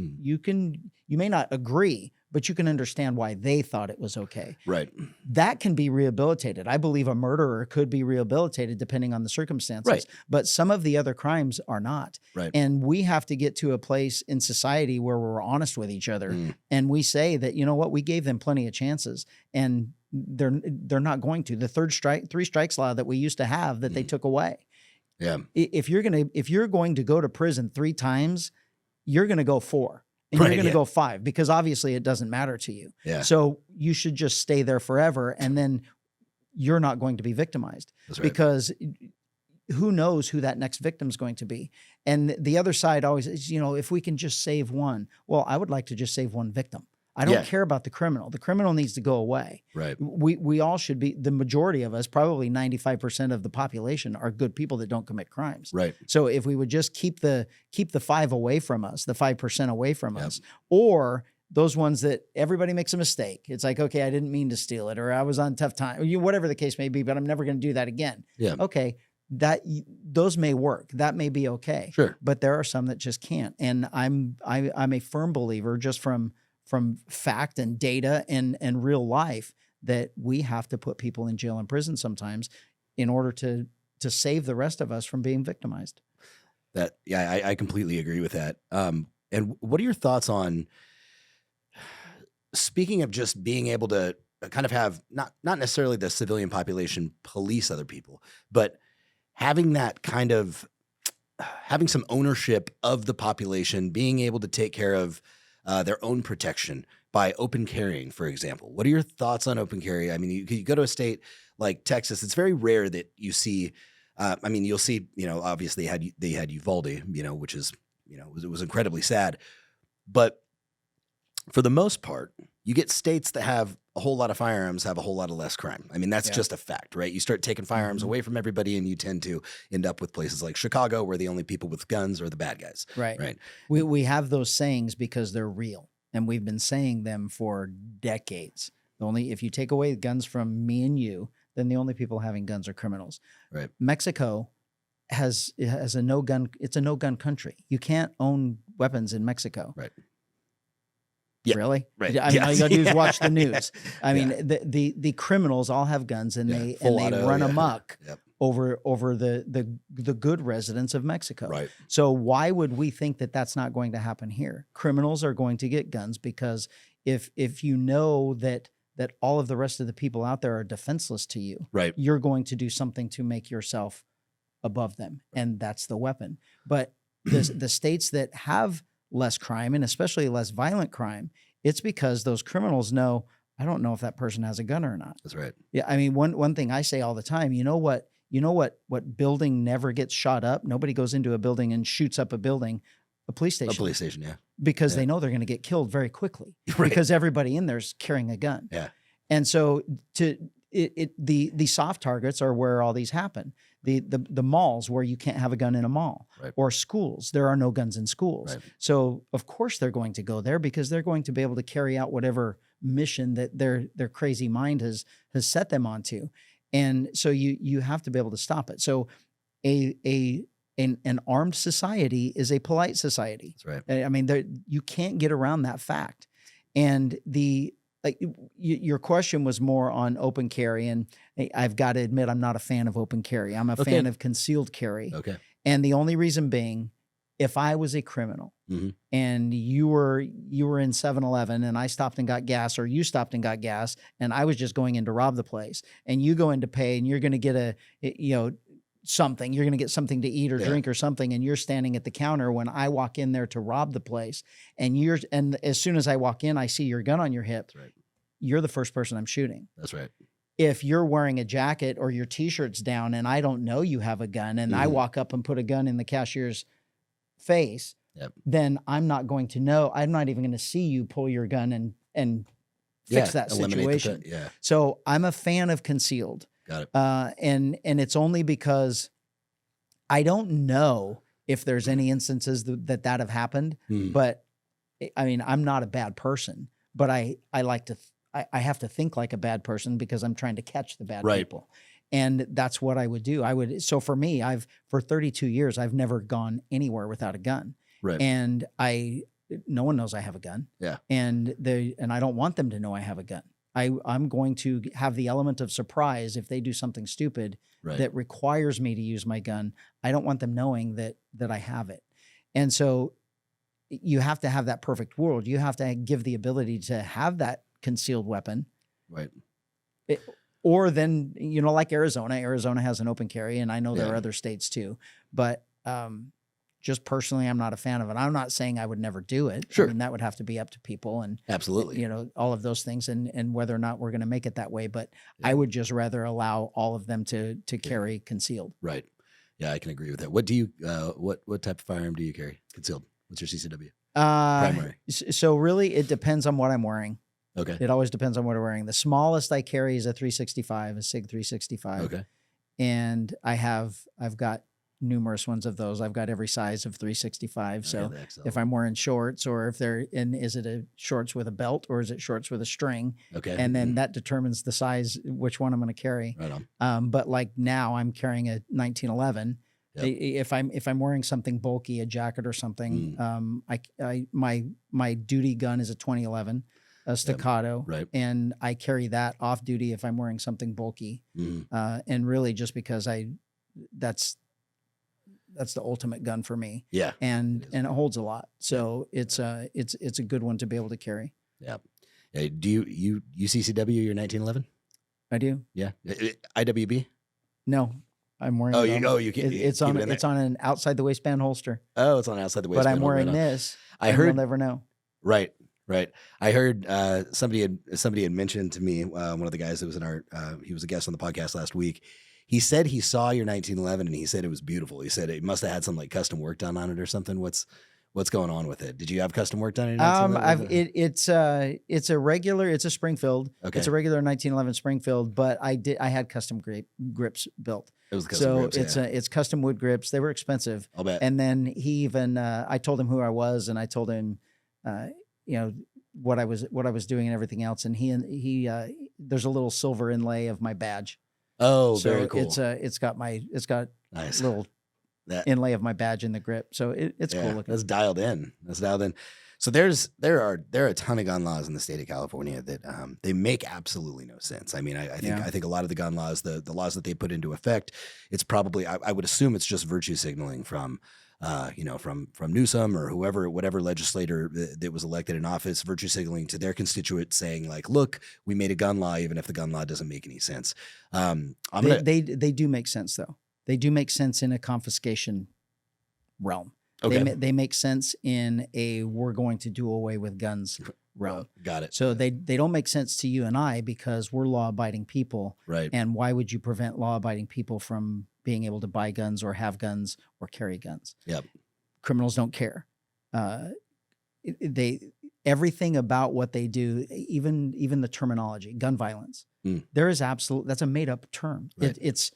Speaker 2: may not agree, but you can understand why they thought it was okay.
Speaker 1: Right.
Speaker 2: That can be rehabilitated. I believe a murderer could be rehabilitated depending on the circumstances.
Speaker 1: Right.
Speaker 2: But some of the other crimes are not.
Speaker 1: Right.
Speaker 2: And we have to get to a place in society where we're honest with each other and we say that, you know what, we gave them plenty of chances and they're not going to. The three strikes law that we used to have that they took away.
Speaker 1: Yeah.
Speaker 2: If you're going to go to prison 3 times, you're going to go 4. And you're going to go 5 because obviously it doesn't matter to you.
Speaker 1: Yeah.
Speaker 2: So you should just stay there forever and then you're not going to be victimized.
Speaker 1: That's right.
Speaker 2: Because who knows who that next victim is going to be. And the other side always is, if we can just save one. Well, I would like to just save one victim. I don't care about the criminal. The criminal needs to go away. Right. We all should be, the majority of us, probably 95% of the population are good people that don't commit crimes.
Speaker 1: Right.
Speaker 2: So if we would just keep the 5 away from us, the 5% away from us, or those ones that everybody makes a mistake. It's like, okay, I didn't mean to steal it, or I was on tough time, or whatever the case may be, but I'm never going to do that again. Yeah. Okay. Those may work. That may be okay. Sure. But there are some that just can't. And I'm a firm believer just from fact and data and real life that we have to put people in jail and prison sometimes in order to save the rest of us from being victimized.
Speaker 1: I completely agree with that. And what are your thoughts on, speaking of just being able to kind of have not necessarily the civilian population police other people, but having that kind of having some ownership of the population, being able to take care of their own protection by open carrying, for example. What are your thoughts on open carry? I mean, you go to a state like Texas, it's very rare that you see, I mean, you'll see, obviously they had Uvalde, which is, it was incredibly sad. But for the most part, you get states that have a whole lot of firearms, have a whole lot of less crime. I mean, that's just a fact, right? You start taking firearms away from everybody and you tend to end up with places like Chicago where the only people with guns are the bad guys.
Speaker 2: Right. We have those sayings because they're real. And we've been saying them for decades. If you take away guns from me and you, then the only people having guns are criminals.
Speaker 1: Right.
Speaker 2: Mexico has a no gun. It's a no gun country. You can't own weapons in Mexico.
Speaker 1: Right. Yeah.
Speaker 2: Really?
Speaker 1: Right.
Speaker 2: I mean, all you gotta do is watch the news. I mean, the criminals all have guns and they run amok over the good residents of Mexico.
Speaker 1: Right.
Speaker 2: So why would we think that that's not going to happen here? Criminals are going to get guns because if you know that all of the rest of the people out there are defenseless to you,
Speaker 1: right,
Speaker 2: you're going to do something to make yourself above them, and that's the weapon. But the states that have less crime and especially less violent crime, it's because those criminals know, I don't know if that person has a gun or not.
Speaker 1: That's right.
Speaker 2: Yeah, I mean, one thing I say all the time, what building never gets shot up? Nobody goes into a building and shoots up a building. A police station.
Speaker 1: A police station, yeah.
Speaker 2: Because they know they're going to get killed very quickly.
Speaker 1: Right.
Speaker 2: Because everybody in there's carrying a gun.
Speaker 1: Yeah.
Speaker 2: And so the soft targets are where all these happen. The malls where you can't have a gun in a mall,
Speaker 1: right,
Speaker 2: or schools. There are no guns in schools.
Speaker 1: Right.
Speaker 2: So of course they're going to go there because they're going to be able to carry out whatever mission that their crazy mind has set them onto. And so you have to be able to stop it. So an armed society is a polite society.
Speaker 1: That's right.
Speaker 2: I mean, you can't get around that fact. And your question was more on open carry, and I've got to admit I'm not a fan of open carry. I'm a fan of concealed carry.
Speaker 1: Okay.
Speaker 2: And the only reason being, if I was a criminal and you were in 7-Eleven and I stopped and got gas, or you stopped and got gas, and I was just going in to rob the place, and you go in to pay, and you're going to get something. You're going to get something to eat or drink or something, and you're standing at the counter when I walk in there to rob the place, and as soon as I walk in, I see your gun on your hip.
Speaker 1: That's right.
Speaker 2: You're the first person I'm shooting.
Speaker 1: That's right.
Speaker 2: If you're wearing a jacket or your t-shirt's down and I don't know you have a gun, and I walk up and put a gun in the cashier's face, then I'm not going to know. I'm not even going to see you pull your gun and fix that situation. So I'm a fan of concealed.
Speaker 1: Got it.
Speaker 2: And it's only because I don't know if there's any instances that have happened, but I mean, I'm not a bad person, but I like to, I have to think like a bad person because I'm trying to catch the bad people. And that's what I would do. So for me, for 32 years, I've never gone anywhere without a gun.
Speaker 1: Right.
Speaker 2: And no one knows I have a gun.
Speaker 1: Yeah.
Speaker 2: And I don't want them to know I have a gun. I'm going to have the element of surprise if they do something stupid that requires me to use my gun. I don't want them knowing that I have it. And so you have to have that perfect world. You have to give the ability to have that concealed weapon.
Speaker 1: Right.
Speaker 2: Or then, like Arizona has an open carry, and I know there are other states too, but just personally, I'm not a fan of it. I'm not saying I would never do it.
Speaker 1: Sure.
Speaker 2: I mean, that would have to be up to people and
Speaker 1: absolutely,
Speaker 2: all of those things and whether or not we're going to make it that way. But I would just rather allow all of them to carry concealed.
Speaker 1: Right. Yeah, I can agree with that. What do you, what type of firearm do you carry concealed? What's your CCW? Primary.
Speaker 2: So really it depends on what I'm wearing.
Speaker 1: Okay.
Speaker 2: It always depends on what I'm wearing. The smallest I carry is a 365, a SIG 365.
Speaker 1: Okay.
Speaker 2: And I've got numerous ones of those. I've got every size of 365. So if I'm wearing shorts, or if is it a shorts with a belt or is it shorts with a string?
Speaker 1: Okay.
Speaker 2: And then that determines the size, which one I'm going to carry.
Speaker 1: Right on.
Speaker 2: But like now I'm carrying a 1911. Yep. If I'm wearing something bulky, a jacket or something, my duty gun is a 2011, a staccato,
Speaker 1: right?
Speaker 2: And I carry that off duty if I'm wearing something bulky, and really just because that's the ultimate gun for me.
Speaker 1: Yeah.
Speaker 2: And it holds a lot. So it's a good one to be able to carry.
Speaker 1: Yeah. Do you CCW your 1911?
Speaker 2: I do.
Speaker 1: Yeah. IWB?
Speaker 2: No, I'm wearing.
Speaker 1: Oh,
Speaker 2: it
Speaker 1: you can't.
Speaker 2: it's on. It's on an outside the waistband holster.
Speaker 1: Oh, it's on outside the waistband.
Speaker 2: But I'm wearing this.
Speaker 1: I heard.
Speaker 2: You'll never know.
Speaker 1: Right. I heard somebody had mentioned to me, one of the guys that was in our, he was a guest on the podcast last week. He said he saw your 1911 and he said it was beautiful. He said it must have had some like custom work done on it or something. What's going on with it? Did you have custom work done in 1911?
Speaker 2: It's a regular. It's a Springfield.
Speaker 1: Okay.
Speaker 2: It's a regular 1911 Springfield, but I had custom grips built.
Speaker 1: It was custom grips,
Speaker 2: it's custom wood grips. They were expensive.
Speaker 1: I'll bet.
Speaker 2: And then he even I told him who I was, and I told him what I was doing and everything else. And he there's a little silver inlay of my badge.
Speaker 1: Oh,
Speaker 2: so
Speaker 1: very cool.
Speaker 2: It's got
Speaker 1: nice
Speaker 2: little inlay of my badge in the grip. So it's cool looking.
Speaker 1: That's dialed in. So there are a ton of gun laws in the state of California that they make absolutely no sense. I mean, I think a lot of the gun laws, the laws that they put into effect, it's probably I would assume it's just virtue signaling from Newsom or whatever legislator that was elected in office, virtue signaling to their constituents saying like, look, we made a gun law, even if the gun law doesn't make any sense.
Speaker 2: They do make sense though. They do make sense in a confiscation realm.
Speaker 1: Okay.
Speaker 2: They make sense in a we're going to do away with guns realm.
Speaker 1: Got it.
Speaker 2: So they don't make sense to you and I because we're law-abiding people.
Speaker 1: Right.
Speaker 2: And why would you prevent law-abiding people from being able to buy guns or have guns or carry guns?
Speaker 1: Yep.
Speaker 2: Criminals don't care. Everything about what they do, even the terminology, gun violence, there is that's a made-up term.
Speaker 1: Right.
Speaker 2: It's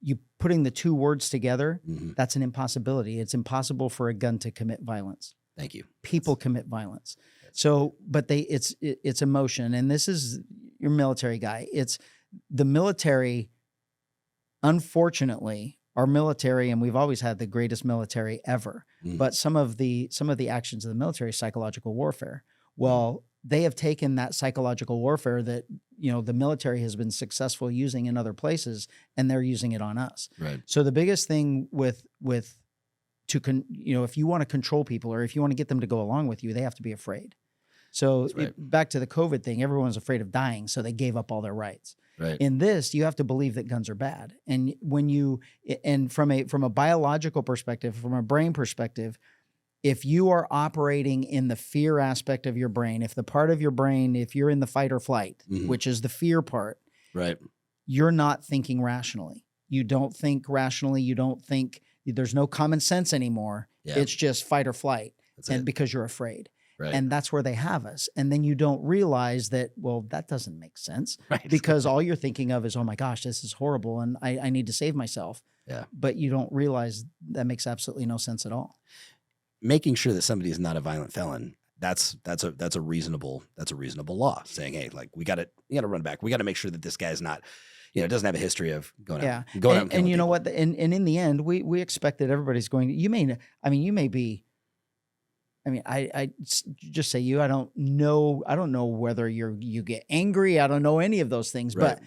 Speaker 2: you putting the two words together,
Speaker 1: Mm-hmm.
Speaker 2: that's an impossibility. It's impossible for a gun to commit violence.
Speaker 1: Thank you.
Speaker 2: People commit violence. So, but it's emotion. And this is your military guy. It's the military. Unfortunately, our military, and we've always had the greatest military ever, but some of the actions of the military is psychological warfare. Well, they have taken that psychological warfare that, the military has been successful using in other places, and they're using it on us.
Speaker 1: Right.
Speaker 2: So the biggest thing if you want to control people or if you want to get them to go along with you, they have to be afraid. So back to the COVID thing, everyone's afraid of dying, so they gave up all their rights.
Speaker 1: Right.
Speaker 2: In this, you have to believe that guns are bad. And from a biological perspective, from a brain perspective, if you are operating in the fear aspect of your brain, if the part of your brain, if you're in the fight or flight, which is the fear part,
Speaker 1: right,
Speaker 2: you're not thinking rationally. You don't think rationally. You don't think, there's no common sense anymore. Yeah. It's just fight or flight. Because you're afraid. Right. And that's where they have us. And then you don't realize that, well, that doesn't make sense. Right. Because all you're thinking of is, oh my gosh, this is horrible and I need to save myself. Yeah. But you don't realize that makes absolutely no sense at all.
Speaker 1: Making sure that somebody is not a violent felon, that's a reasonable law, saying, hey, like we got to run back. We got to make sure that this guy's not, doesn't have a history of going out.
Speaker 2: And you know what? And in the end, we expect that everybody's going to, I just say you, I don't know whether you get angry. I don't know any of those things, right. But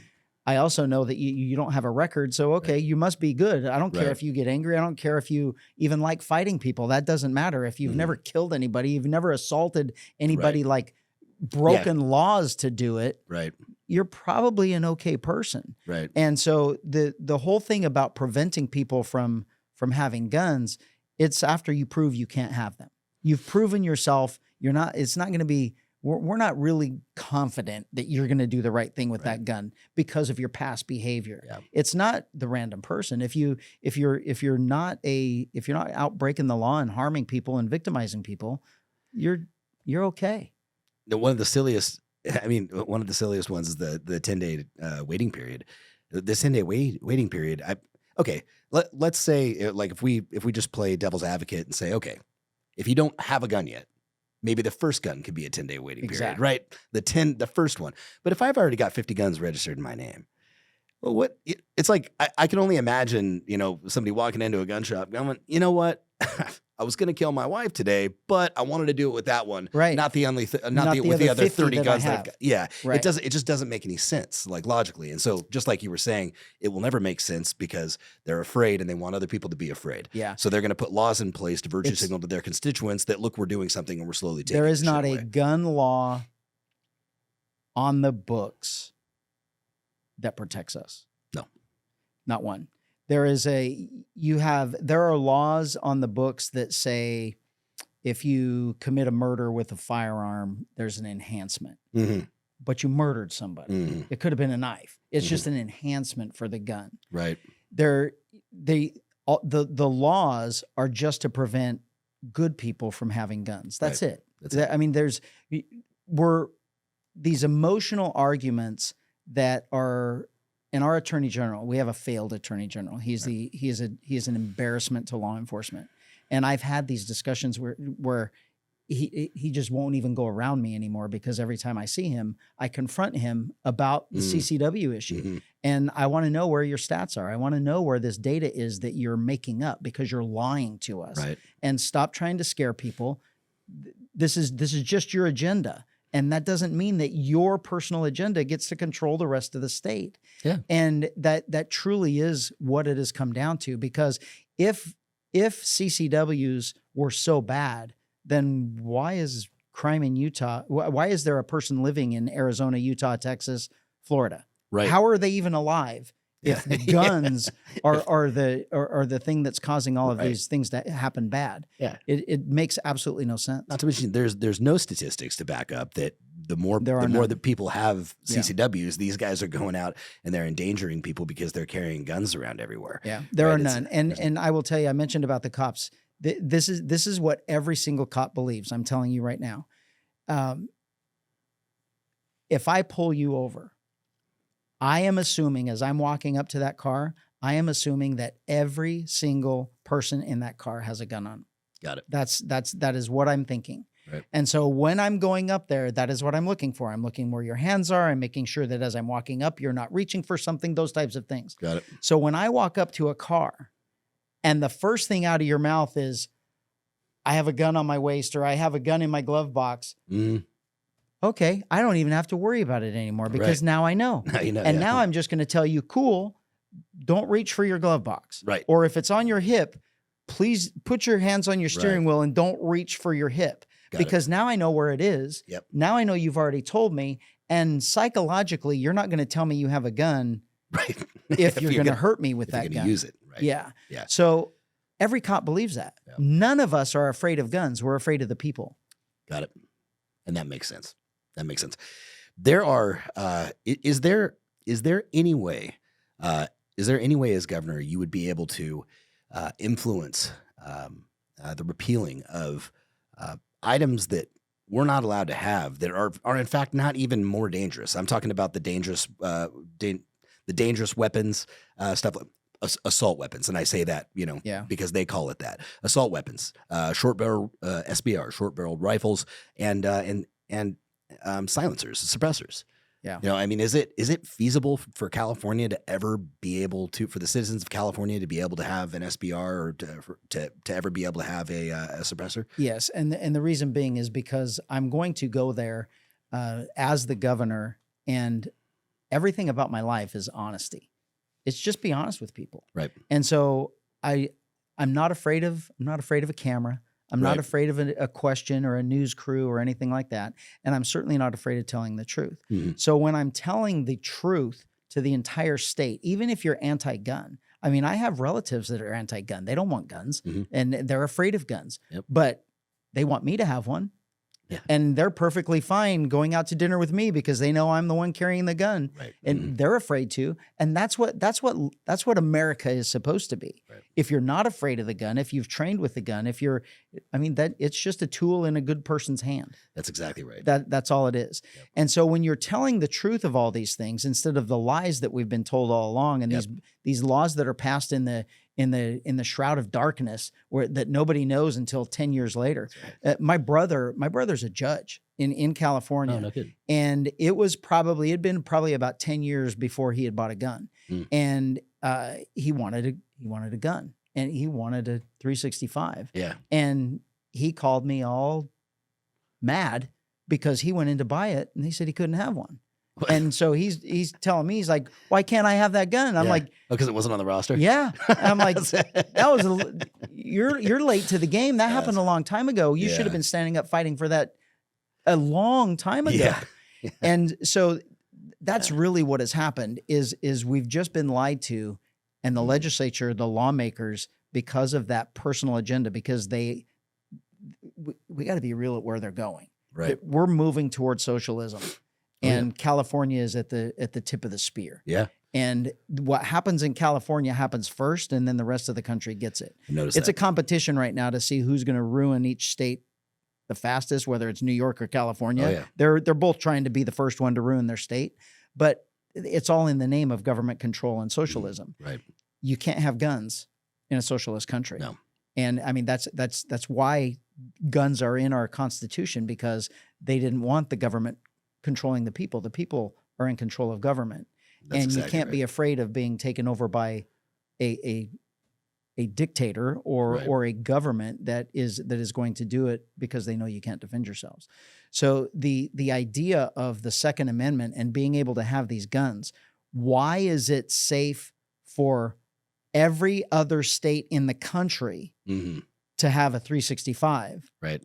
Speaker 2: I also know that you don't have a record. So, okay, right. You must be good. I don't care if you get angry. I don't care if you even like fighting people. That doesn't matter. If you've never killed anybody, you've never assaulted anybody, like broken laws to do it. Right. You're probably an okay person. Right. And so the whole thing about preventing people from having guns, it's after you prove you can't have them. You've proven yourself. It's not going to be, we're not really confident that you're going to do the right thing with that gun because of your past behavior. Yeah. It's not the random person. If you're not out breaking the law and harming people and victimizing people, you're okay.
Speaker 1: One of the silliest ones is the 10-day waiting period. This 10-day waiting period. Let's say like if we just play devil's advocate and say, okay, if you don't have a gun yet, maybe the first gun could be a 10-day waiting period, right? The first one. But if I've already got 50 guns registered in my name, well, it's like I can only imagine, somebody walking into a gun shop going, you know what? I was going to kill my wife today, but I wanted to do it with that one,
Speaker 2: Right.
Speaker 1: not with the other 30
Speaker 2: that I
Speaker 1: guns that I've
Speaker 2: have.
Speaker 1: got. Yeah,
Speaker 2: Right.
Speaker 1: it just doesn't make any sense, like logically. And so, just like you were saying, it will never make sense because they're afraid and they want other people to be afraid.
Speaker 2: Yeah.
Speaker 1: So they're going to put laws in place to virtue signal to their constituents that look, we're doing something and we're slowly taking.
Speaker 2: There is
Speaker 1: this shit
Speaker 2: not
Speaker 1: away.
Speaker 2: a gun law on the books that protects us.
Speaker 1: No.
Speaker 2: Not one. There are laws on the books that say if you commit a murder with a firearm, there's an enhancement.
Speaker 1: Mm-hmm.
Speaker 2: But you murdered somebody.
Speaker 1: Mm-hmm.
Speaker 2: It could have been a knife. It's just an enhancement for the gun.
Speaker 1: Right.
Speaker 2: The laws are just to prevent good people from having guns. That's it.
Speaker 1: That's it.
Speaker 2: I mean, these emotional arguments that are in our attorney general. We have a failed attorney general. He is an embarrassment to law enforcement. And I've had these discussions where he just won't even go around me anymore because every time I see him, I confront him about the CCW issue.
Speaker 1: Mm-hmm.
Speaker 2: And I want to know where your stats are. I want to know where this data is that you're making up because you're lying to us.
Speaker 1: Right.
Speaker 2: And stop trying to scare people. This is just your agenda. And that doesn't mean that your personal agenda gets to control the rest of the state.
Speaker 1: Yeah.
Speaker 2: And that truly is what it has come down to. Because if CCWs were so bad, then why is crime in Utah? Why is there a person living in Arizona, Utah, Texas, Florida?
Speaker 1: Right.
Speaker 2: How are they even alive if the guns are the thing that's causing all of these things to happen bad?
Speaker 1: Yeah.
Speaker 2: It makes absolutely no sense.
Speaker 1: Not to mention, there's no statistics to back up that the more that people have CCWs, these guys are going out and they're endangering people because they're carrying guns around everywhere.
Speaker 2: Yeah, there are none. And I will tell you, I mentioned about the cops. This is what every single cop believes. I'm telling you right now. If I pull you over, I am assuming as I'm walking up to that car, I am assuming that every single person in that car has a gun on.
Speaker 1: Got it.
Speaker 2: That is what I'm thinking.
Speaker 1: Right.
Speaker 2: And so when I'm going up there, that is what I'm looking for. I'm looking where your hands are. I'm making sure that as I'm walking up, you're not reaching for something, those types of things.
Speaker 1: Got it.
Speaker 2: So when I walk up to a car and the first thing out of your mouth is, I have a gun on my waist or I have a gun in my glove box.
Speaker 1: Mm-hmm.
Speaker 2: Okay, I don't even have to worry about it anymore because now I know.
Speaker 1: Now you know.
Speaker 2: And now I'm just going to tell you, cool, don't reach for your glove box.
Speaker 1: Right.
Speaker 2: Or if it's on your hip, please put your hands on your steering wheel and don't reach for your hip. Because now I know where it is.
Speaker 1: Yep.
Speaker 2: Now I know you've already told me. And psychologically, you're not going to tell me you have a gun
Speaker 1: Right.
Speaker 2: if you're going to hurt me with that gun.
Speaker 1: Use it. Right.
Speaker 2: Yeah.
Speaker 1: Yeah.
Speaker 2: So every cop believes that.
Speaker 1: Yeah.
Speaker 2: None of us are afraid of guns. We're afraid of the people.
Speaker 1: Got it. And that makes sense. That makes sense. There are, is there any way as governor you would be able to influence the repealing of items that we're not allowed to have that are in fact not even more dangerous? I'm talking about the dangerous weapons, stuff like assault weapons. And I say that, because they call it that. Assault weapons, short barrel SBR, short barreled rifles, and silencers, suppressors.
Speaker 2: Yeah.
Speaker 1: I mean, is it feasible for California to ever be able to, for the citizens of California to be able to have an SBR or to ever be able to have a suppressor?
Speaker 2: Yes. And the reason being is because I'm going to go there as the governor, and everything about my life is honesty. It's just be honest with people.
Speaker 1: Right.
Speaker 2: And so I'm not afraid of a camera. I'm not afraid of a question or a news crew or anything like that. And I'm certainly not afraid of telling the truth.
Speaker 1: Mm-hmm.
Speaker 2: So when I'm telling the truth to the entire state, even if you're anti-gun, I mean, I have relatives that are anti-gun. They don't want guns and they're afraid of guns, but they want me to have one.
Speaker 1: Yeah.
Speaker 2: And they're perfectly fine going out to dinner with me because they know I'm the one carrying the gun, and they're afraid to. And that's what America is supposed to be.
Speaker 1: Right.
Speaker 2: If you're not afraid of the gun, if you've trained with the gun, that it's just a tool in a good person's hand.
Speaker 1: That's exactly right.
Speaker 2: That's all it is. Yep. And so when you're telling the truth of all these things instead of the lies that we've been told all along, and these laws that are passed in the shroud of darkness that nobody knows until 10 years later. Right. My brother's a judge in California.
Speaker 1: Oh, no kidding.
Speaker 2: And it'd been probably about 10 years before he had bought a gun. And he wanted a gun. and he wanted a 365.
Speaker 1: Yeah.
Speaker 2: And he called me all mad because he went in to buy it and he said he couldn't have one. And so he's telling me, he's like, why can't I have that gun? I'm like,
Speaker 1: because it wasn't on the roster.
Speaker 2: yeah. I'm like, you're late to the game. That happened a long time ago. You should have been standing up fighting for that a long time ago.
Speaker 1: Yeah.
Speaker 2: And so that's really what has happened is we've just been lied to, and the legislature, the lawmakers, because of that personal agenda, because we got to be real at where they're going.
Speaker 1: Right.
Speaker 2: We're moving towards socialism. And California is at the tip of the spear.
Speaker 1: Yeah.
Speaker 2: And what happens in California happens first, and then the rest of the country gets it.
Speaker 1: It's
Speaker 2: a competition right now to see who's going to ruin each state the fastest, whether it's New York or California.
Speaker 1: Oh, yeah.
Speaker 2: They're both trying to be the first one to ruin their state, but it's all in the name of government control and socialism.
Speaker 1: Right.
Speaker 2: You can't have guns in a socialist country.
Speaker 1: No.
Speaker 2: And I mean, that's why guns are in our Constitution, because they didn't want the government controlling the people. The people are in control of government.
Speaker 1: That's
Speaker 2: and you
Speaker 1: exactly
Speaker 2: can't be afraid of being taken over by a dictator or a government that is going to do it because they know you can't defend yourselves. So the idea of the Second Amendment and being able to have these guns, why is it safe for every other state in the country to have a 365,
Speaker 1: right,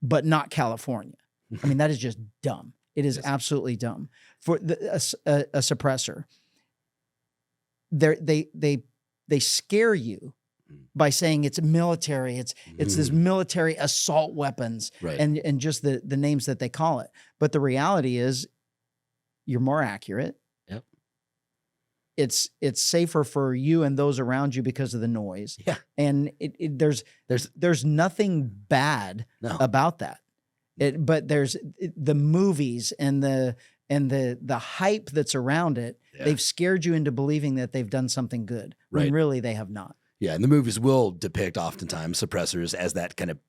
Speaker 2: but not California? I mean, that is just dumb. It is absolutely dumb. For a suppressor, they scare you by saying it's military. It's this military assault weapons,
Speaker 1: right,
Speaker 2: and just the names that they call it. But the reality is, you're more accurate.
Speaker 1: Yep.
Speaker 2: It's safer for you and those around you because of the noise.
Speaker 1: Yeah.
Speaker 2: And there's nothing bad about that. But there's the movies and the hype that's around it. Yeah. They've scared you into believing that they've done something good, when really they have not.
Speaker 1: Yeah, and the movies will depict oftentimes suppressors as that kind of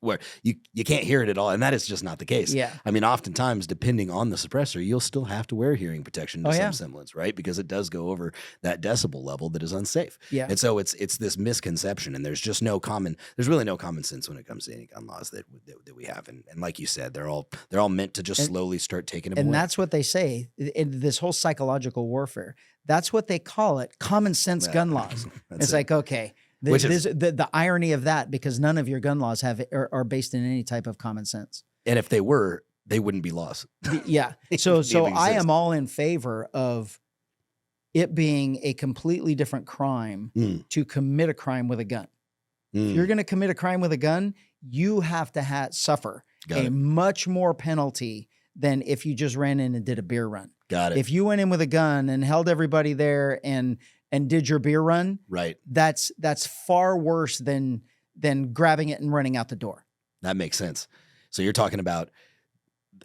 Speaker 1: where you can't hear it at all, and that is just not the case.
Speaker 2: Yeah,
Speaker 1: I mean, oftentimes, depending on the suppressor, you'll still have to wear hearing protection to some semblance, right? Because it does go over that decibel level that is unsafe. Yeah, and so it's this misconception, and there's really no common sense when it comes to any gun laws that we have, and like you said, they're all meant to just slowly start taking them away.
Speaker 2: And that's what they say in this whole psychological warfare. That's what they call it, common sense gun laws. It's like, okay, the irony of that, because none of your gun laws are based in any type of common sense.
Speaker 1: And if they were, they wouldn't be laws.
Speaker 2: Yeah. So I am all in favor of it being a completely different crime to commit a crime with a gun. If you're going to commit a crime with a gun, you have to suffer much more penalty than if you just ran in and did a beer run.
Speaker 1: Got it.
Speaker 2: If you went in with a gun and held everybody there and did your beer run,
Speaker 1: right,
Speaker 2: that's far worse than grabbing it and running out the door.
Speaker 1: That makes sense. So you're talking about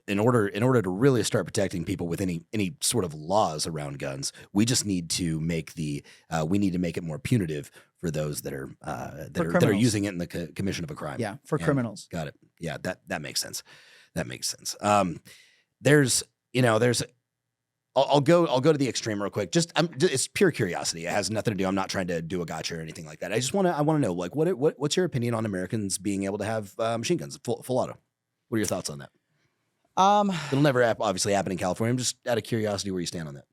Speaker 1: in order to really start protecting people with any sort of laws around guns, we just need to make it more punitive for those that are using it in the commission of a crime.
Speaker 2: Yeah, for criminals.
Speaker 1: Got it. Yeah, that makes sense. That makes sense. I'll go to the extreme real quick. It's pure curiosity. It has nothing to do. I'm not trying to do a gotcha or anything like that. I want to know, like, what's your opinion on Americans being able to have machine guns, full auto? What are your thoughts on that? It'll never obviously happen in California. I'm just out of curiosity where you stand on that.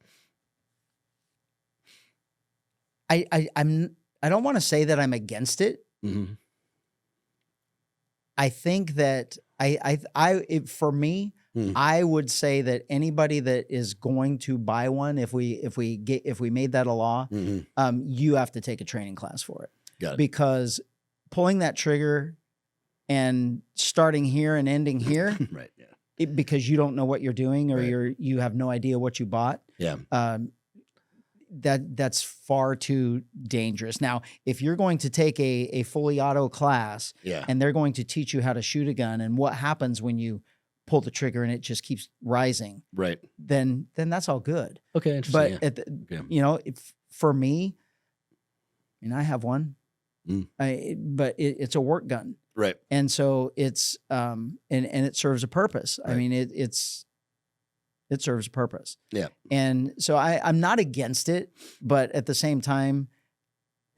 Speaker 2: I don't want to say that I'm against it.
Speaker 1: Mm-hmm.
Speaker 2: I think that for me, I would say that anybody that is going to buy one, if we made that a law, you have to take a training class for it.
Speaker 1: Got it.
Speaker 2: Because pulling that trigger and starting here and ending here,
Speaker 1: right? Yeah.
Speaker 2: Because you don't know what you're doing, or you have no idea what you bought.
Speaker 1: Yeah.
Speaker 2: That's far too dangerous. Now, if you're going to take a fully auto class, and they're going to teach you how to shoot a gun and what happens when you pull the trigger and it just keeps rising,
Speaker 1: right?
Speaker 2: Then that's all good.
Speaker 1: Okay, interesting.
Speaker 2: But for me, I have one, but it's a work gun,
Speaker 1: right?
Speaker 2: And so it's and it serves a purpose. Right. I mean, it serves a purpose.
Speaker 1: Yeah.
Speaker 2: And so I'm not against it, but at the same time,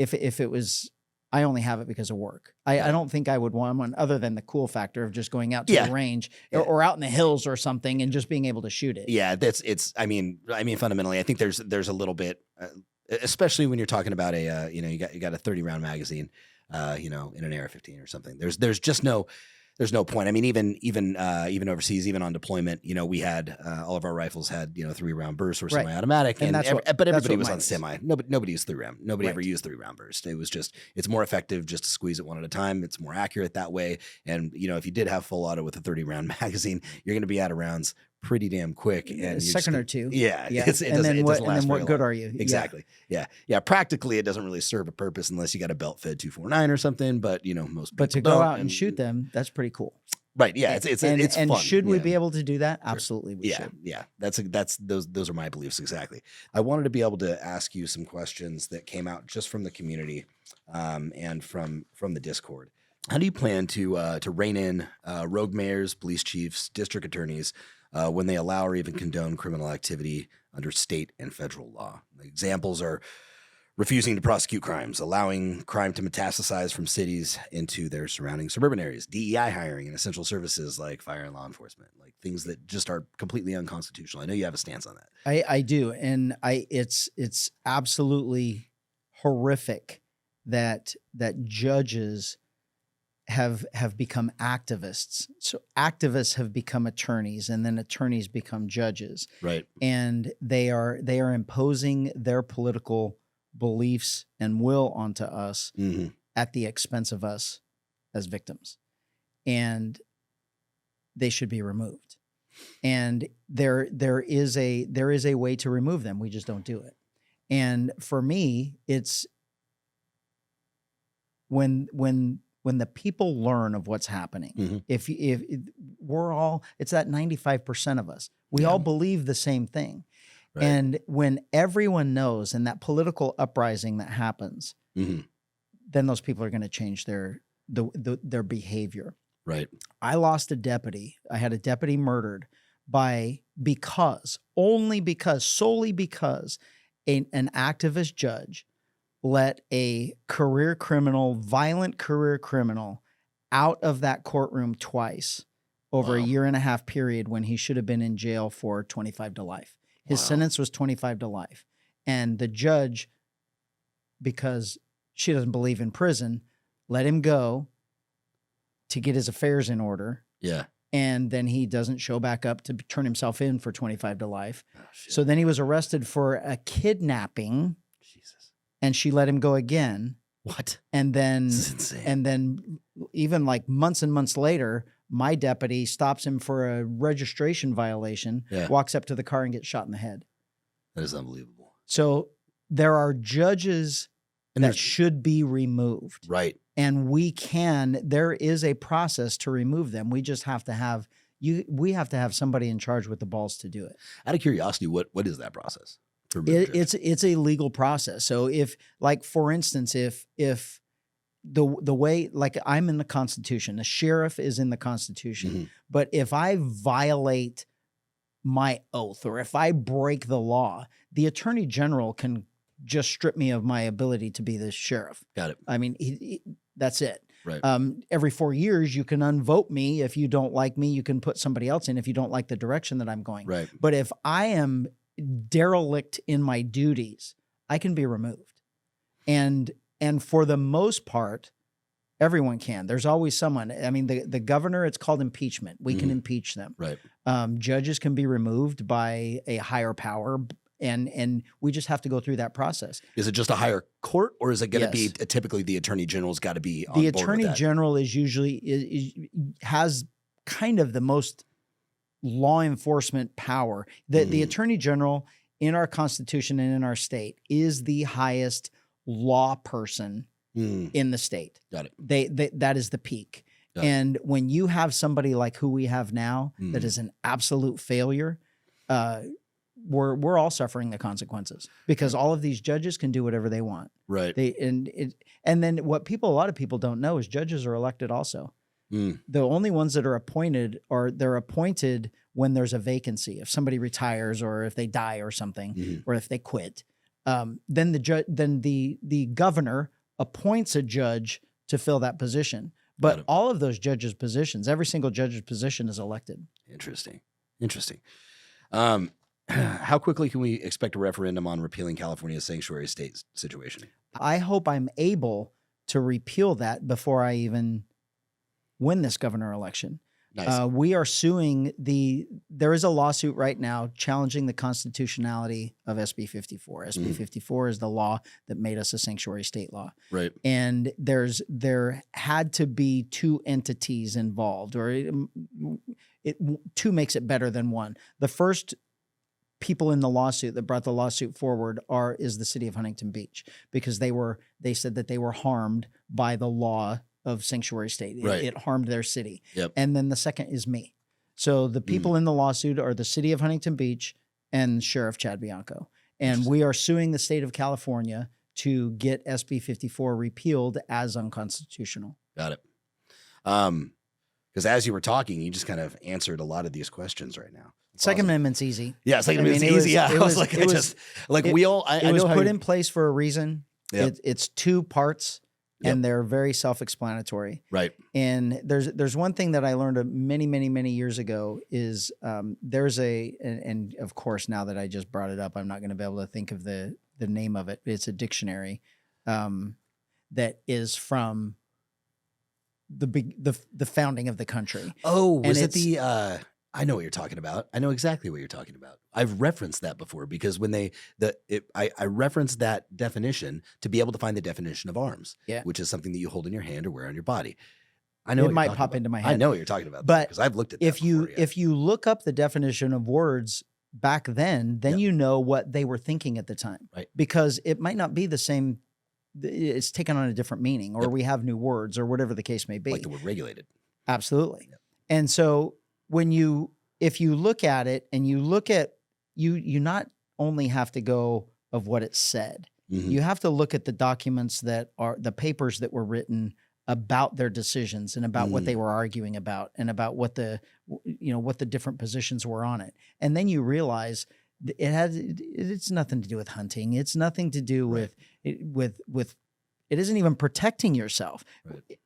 Speaker 2: if it was, I only have it because of work. I don't think I would want one other than the cool factor of just going out to the range or out in the hills or something and just being able to shoot it.
Speaker 1: Yeah, I mean, fundamentally, I think there's a little bit, especially when you're talking about a, you got a 30 round magazine, in an AR-15 or something. There's just there's no point. I mean, even overseas, even on deployment, we had all of our rifles had 3-round bursts or semi-automatic, but everybody was on semi. Nobody used 3-round. Nobody ever used 3-round burst. It was just it's more effective just to squeeze it one at a time. It's more accurate that way. And if you did have full auto with a 30-round magazine, you're going to be out of rounds pretty damn quick. And
Speaker 2: a second or two.
Speaker 1: Yeah.
Speaker 2: And then what good are you?
Speaker 1: Exactly. Yeah. Practically, it doesn't really serve a purpose unless you got a belt fed 249 or something. But most people
Speaker 2: to go out and shoot them, that's pretty cool.
Speaker 1: Right. Yeah. It's fun.
Speaker 2: Should we be able to do that? Absolutely, we should.
Speaker 1: Yeah. Those are my beliefs exactly. I wanted to be able to ask you some questions that came out just from the community, and from the Discord. How do you plan to rein in rogue mayors, police chiefs, district attorneys when they allow or even condone criminal activity under state and federal law? Examples are refusing to prosecute crimes, allowing crime to metastasize from cities into their surrounding suburban areas, DEI hiring in essential services like fire and law enforcement, like things that just are completely unconstitutional. I know you have a stance on that.
Speaker 2: I do, and it's absolutely horrific that judges have become activists. So activists have become attorneys, and then attorneys become judges.
Speaker 1: Right.
Speaker 2: And they are imposing their political beliefs and will onto us at the expense of us as victims. And they should be removed. And there is a way to remove them. We just don't do it. And for me, it's when the people learn of what's happening, if we're all, it's that 95% of us, we all believe the same thing. Right. And when everyone knows, and that political uprising that happens, then those people are going to change their behavior.
Speaker 1: Right.
Speaker 2: I lost a deputy. I had a deputy murdered solely because an activist judge let a violent career criminal out of that courtroom twice over a 1.5 year period when he should have been in jail for 25 to life. His sentence was 25 to life. And the judge, because she doesn't believe in prison, let him go to get his affairs in order.
Speaker 1: Yeah.
Speaker 2: And then he doesn't show back up to turn himself in for 25 to life. Oh, so then he was arrested for a kidnapping. Jesus. And she let him go again.
Speaker 1: What?
Speaker 2: And then,
Speaker 1: this is insane.
Speaker 2: And then even like months and months later, my deputy stops him for a registration violation, walks up to the car and gets shot in the head.
Speaker 1: That is unbelievable.
Speaker 2: So there are judges that should be removed.
Speaker 1: Right.
Speaker 2: And there is a process to remove them. We just have to have, we have to have somebody in charge with the balls to do it.
Speaker 1: Out of curiosity, what is that process?
Speaker 2: It's a legal process. So if, like, for instance, if the way, like, I'm in the Constitution, the sheriff is in the Constitution, but if I violate my oath or if I break the law, the Attorney General can just strip me of my ability to be the sheriff.
Speaker 1: Got it.
Speaker 2: I mean, that's it.
Speaker 1: Right.
Speaker 2: Every 4 years, you can unvote me. If you don't like me, you can put somebody else in if you don't like the direction that I'm going.
Speaker 1: Right.
Speaker 2: But if I am derelict in my duties, I can be removed. And for the most part, everyone can. There's always someone. I mean, the governor, it's called impeachment. We can impeach them.
Speaker 1: Right.
Speaker 2: Judges can be removed by a higher power, and we just have to go through that process.
Speaker 1: Is it just a higher court, or is it going to be typically the attorney general's got to be on board with that?
Speaker 2: The attorney general is usually has kind of the most law enforcement power. The attorney general in our Constitution and in our state is the highest law person in the state.
Speaker 1: Got it.
Speaker 2: That is the peak. And when you have somebody like who we have now that is an absolute failure, we're all suffering the consequences because all of these judges can do whatever they want.
Speaker 1: Right.
Speaker 2: And then what a lot of people don't know is judges are elected also. The only ones that are appointed they're appointed when there's a vacancy. If somebody retires or if they die or something, or if they quit, then the governor appoints a judge to fill that position.
Speaker 1: Got
Speaker 2: But
Speaker 1: it.
Speaker 2: all of those judges' positions, every single judge's position is elected.
Speaker 1: Interesting. How quickly can we expect a referendum on repealing California's sanctuary state situation?
Speaker 2: I hope I'm able to repeal that before I even win this governor election.
Speaker 1: Nice.
Speaker 2: We are suing there is a lawsuit right now challenging the constitutionality of SB 54. SB 54 is the law that made us a sanctuary state law.
Speaker 1: Right.
Speaker 2: And there had to be two entities involved, or two makes it better than one. The first people in the lawsuit that brought the lawsuit forward is the city of Huntington Beach, because they said that they were harmed by the law of sanctuary state.
Speaker 1: Right.
Speaker 2: It harmed their city.
Speaker 1: Yep.
Speaker 2: And then the second is me. So the people in the lawsuit are the city of Huntington Beach and Sheriff Chad Bianco. And we are suing the state of California to get SB 54 repealed as unconstitutional.
Speaker 1: Got it. Because as you were talking, you just kind of answered a lot of these questions right now.
Speaker 2: Second Amendment's easy.
Speaker 1: Yeah, Second
Speaker 2: I mean,
Speaker 1: Amendment's easy.
Speaker 2: it
Speaker 1: I was like,
Speaker 2: it was-
Speaker 1: it
Speaker 2: was
Speaker 1: know
Speaker 2: put in place for a reason.
Speaker 1: Yep.
Speaker 2: It's two parts,
Speaker 1: Yep.
Speaker 2: and they're very self-explanatory.
Speaker 1: Right.
Speaker 2: And there's one thing that I learned many years ago is there's and of course now that I just brought it up, I'm not going to be able to think of the name of it. It's a dictionary that is from the founding of the country.
Speaker 1: Oh, was
Speaker 2: And
Speaker 1: it I know what you're talking about. I know exactly what you're talking about. I've referenced that before because when I referenced that definition to be able to find the definition of arms,
Speaker 2: Yeah.
Speaker 1: which is something that you hold in your hand or wear on your body. I know
Speaker 2: It
Speaker 1: what you're
Speaker 2: might
Speaker 1: talking
Speaker 2: pop
Speaker 1: about.
Speaker 2: into my
Speaker 1: I
Speaker 2: head.
Speaker 1: know what you're talking about,
Speaker 2: But
Speaker 1: because I've looked at that
Speaker 2: if you
Speaker 1: before, yeah.
Speaker 2: if you look up the definition of words back then
Speaker 1: Yep.
Speaker 2: you know what they were thinking at the time.
Speaker 1: Right.
Speaker 2: Because it might not be the same. It's taken on a different meaning, or
Speaker 1: Yep.
Speaker 2: we have new words, or whatever the case may be.
Speaker 1: like the word regulated.
Speaker 2: Absolutely.
Speaker 1: Yep.
Speaker 2: And so if you look at it and you look at you not only have to go of what it said,
Speaker 1: Mhm.
Speaker 2: you have to look at the documents that are the papers that were written about their decisions and about what they were arguing about and about what the different positions were on it. And then you realize it's nothing to do with hunting. It's nothing to do
Speaker 1: Right.
Speaker 2: with it isn't even protecting yourself,
Speaker 1: Right.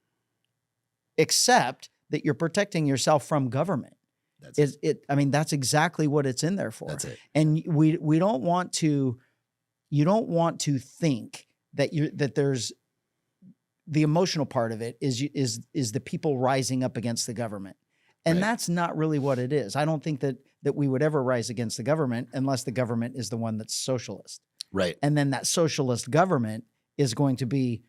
Speaker 2: except that you're protecting yourself from government.
Speaker 1: That's it.
Speaker 2: I mean, that's exactly what it's in there for.
Speaker 1: That's it.
Speaker 2: And we don't want to, you don't want to think that there's the emotional part of it is the people rising up against the government. And
Speaker 1: Right.
Speaker 2: that's not really what it is. I don't think that we would ever rise against the government unless the government is the one that's socialist.
Speaker 1: Right.
Speaker 2: And then that socialist government is going to be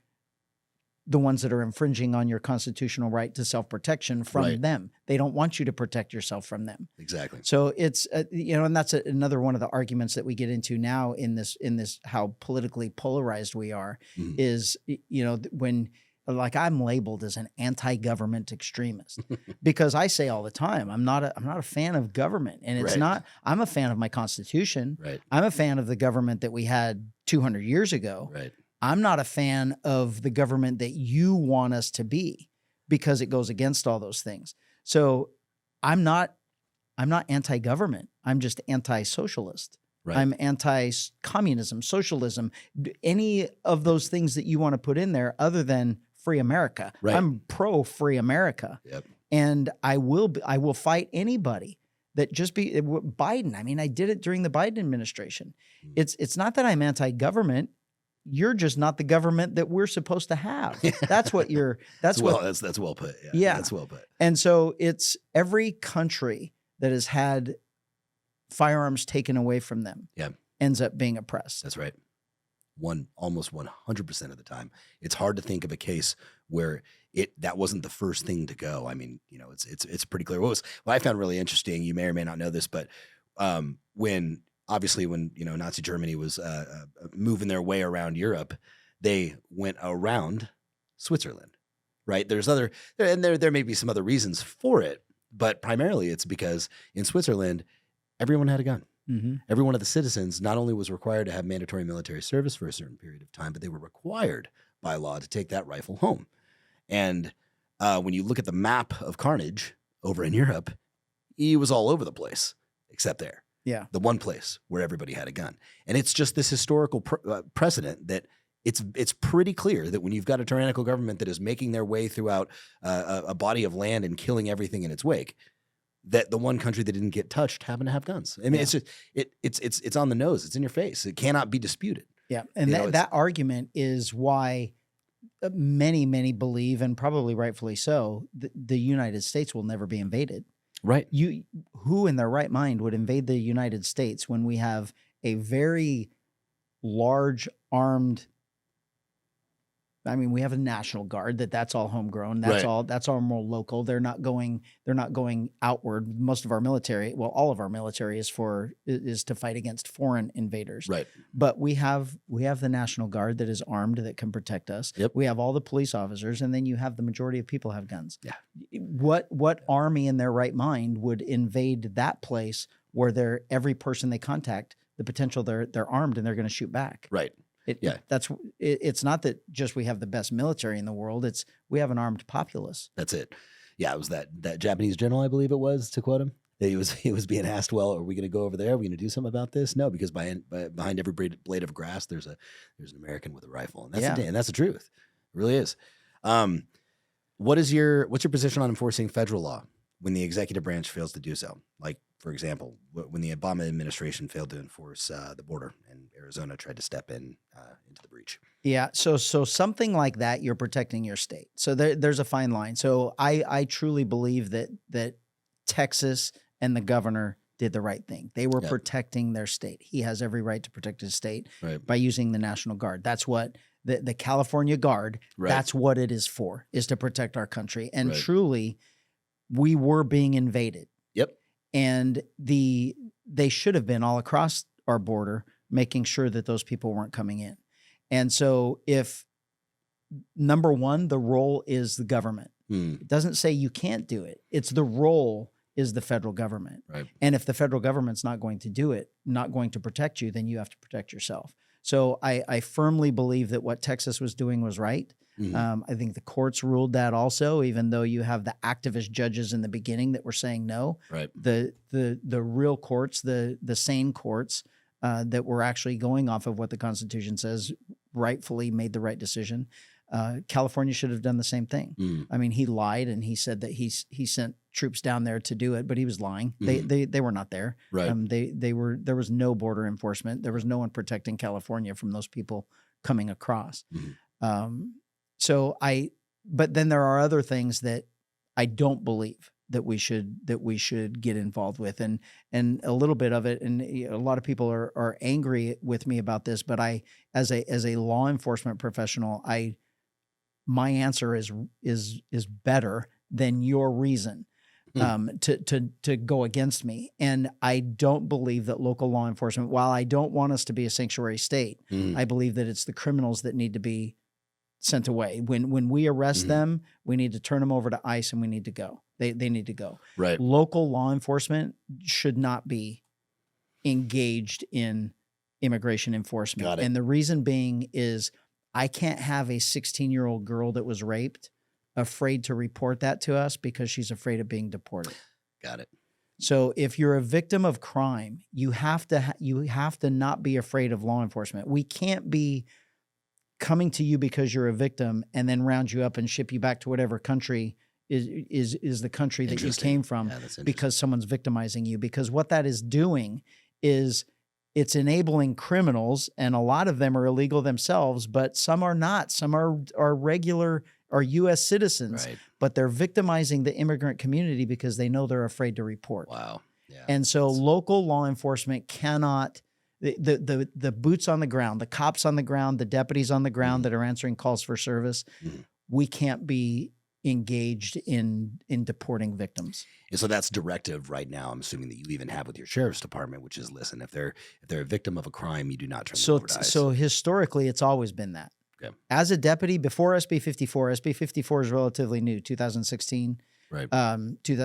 Speaker 2: the ones that are infringing on your constitutional right to self-protection from
Speaker 1: Right.
Speaker 2: them. They don't want you to protect yourself from them.
Speaker 1: Exactly.
Speaker 2: So it's, and that's another one of the arguments that we get into now in this how politically polarized we are
Speaker 1: Mhm.
Speaker 2: is, when like I'm labeled as an anti-government extremist because I say all the time, I'm not a fan of government, and it's
Speaker 1: Right.
Speaker 2: not, I'm a fan of my Constitution.
Speaker 1: Right.
Speaker 2: I'm a fan of the government that we had 200 years ago.
Speaker 1: Right.
Speaker 2: I'm not a fan of the government that you want us to be because it goes against all those things. So I'm not anti-government. I'm just anti-socialist.
Speaker 1: Right.
Speaker 2: I'm anti-communism, socialism, any of those things that you want to put in there other than free America.
Speaker 1: Right.
Speaker 2: I'm pro-free America.
Speaker 1: Yep.
Speaker 2: And I will fight anybody that just be Biden. I mean, I did it during the Biden administration. It's not that I'm anti-government. You're just not the government that we're supposed to have. That's what you're. That's what.
Speaker 1: That's well put. Yeah.
Speaker 2: Yeah.
Speaker 1: That's well put.
Speaker 2: And so it's every country that has had firearms taken away from them.
Speaker 1: Yeah.
Speaker 2: Ends up being oppressed.
Speaker 1: That's right. Almost 100% of the time. It's hard to think of a case where that wasn't the first thing to go. I mean, it's pretty clear. What I found really interesting, you may or may not know this, but when Nazi Germany was moving their way around Europe, they went around Switzerland, right? There may be some other reasons for it, but primarily it's because in Switzerland, everyone had a gun.
Speaker 2: Mm-hmm.
Speaker 1: Every one of the citizens not only was required to have mandatory military service for a certain period of time, but they were required by law to take that rifle home. And when you look at the map of carnage over in Europe, he was all over the place except there.
Speaker 2: Yeah.
Speaker 1: the one place where everybody had a gun. And it's just this historical precedent that it's pretty clear that when you've got a tyrannical government that is making their way throughout a body of land and killing everything in its wake, that the one country that didn't get touched happened to have guns. I mean, it's just it's on the nose. It's in your face. It cannot be disputed.
Speaker 2: Yeah, and that argument is why many believe, and probably rightfully so, the United States will never be invaded.
Speaker 1: Right.
Speaker 2: Who in their right mind would invade the United States when we have a very large armed? I mean, we have a National Guard that's all homegrown. That's all more local. They're not going outward. Most of our military, well, all of our military is to fight against foreign invaders.
Speaker 1: Right.
Speaker 2: But we have the National Guard that is armed, that can protect us.
Speaker 1: Yep.
Speaker 2: We have all the police officers, and then you have the majority of people have guns.
Speaker 1: Yeah.
Speaker 2: What army in their right mind would invade that place where every person they contact, the potential they're armed and they're going to shoot back.
Speaker 1: Right.
Speaker 2: It's not that just we have the best military in the world. It's we have an armed populace.
Speaker 1: That's it. Yeah, it was that Japanese general, I believe it was, to quote him. He was being asked, well, are we going to go over there? Are we going to do something about this? No, because behind every blade of grass, there's an American with a rifle, and that's the truth. It really is. What's your position on enforcing federal law when the executive branch fails to do so? Like, for example, when the Obama administration failed to enforce the border and Arizona tried to step into the breach.
Speaker 2: Yeah. So something like that, you're protecting your state. So there's a fine line. So I truly believe that Texas and the governor did the right thing. They were protecting their state. He has every right to protect his state by using the National Guard. That's what the California Guard, that's what it is for, is to protect our country. And truly, we were being invaded.
Speaker 1: Yep.
Speaker 2: And they should have been all across our border, making sure that those people weren't coming in. And so if, number one, the role is the government. It doesn't say you can't do it. It's the role is the federal government. Right. And if the federal government's not going to do it, not going to protect you, then you have to protect yourself. So I firmly believe that what Texas was doing was right. I think the courts ruled that also, even though you have the activist judges in the beginning that were saying no. Right. The real courts, the sane courts that were actually going off of what the Constitution says, rightfully made the right decision. California should have done the same thing. I mean, he lied and he said that he sent troops down there to do it, but he was lying. They were not there. Right. There was no border enforcement. There was no one protecting California from those people coming across. But then there are other things that I don't believe that we should get involved with, and a little bit of it, and a lot of people are angry with me about this, but as a law enforcement professional, my answer is better than your reason to go against me. And I don't believe that local law enforcement, while I don't want us to be a sanctuary state, I believe that it's the criminals that need to be sent away. When we arrest them, we need to turn them over to ICE and we need to go. They need to go. Right. Local law enforcement should not be engaged in immigration enforcement. Got it. And the reason being is I can't have a 16-year-old girl that was raped afraid to report that to us because she's afraid of being deported. Got it. So if you're a victim of crime, you have to not be afraid of law enforcement. We can't be coming to you because you're a victim and then round you up and ship you back to whatever country is the country that you came from because someone's victimizing you. Because what that is doing is it's enabling criminals, and a lot of them are illegal themselves, but some are not. Some are regular or U.S. citizens, but they're victimizing the immigrant community because they know they're afraid to report. Wow. Yeah. And so local law enforcement cannot, the boots on the ground, the cops on the ground, the deputies on the ground that are answering calls for service, we can't be engaged in deporting victims.
Speaker 1: And so that's directive right now, I'm assuming, that you even have with your sheriff's department, which is, listen, if they're a victim of a crime, you do not turn them over to ICE. So
Speaker 2: historically, it's always been that. Okay. As a deputy, before SB 54, SB 54 is relatively new, 2016, right?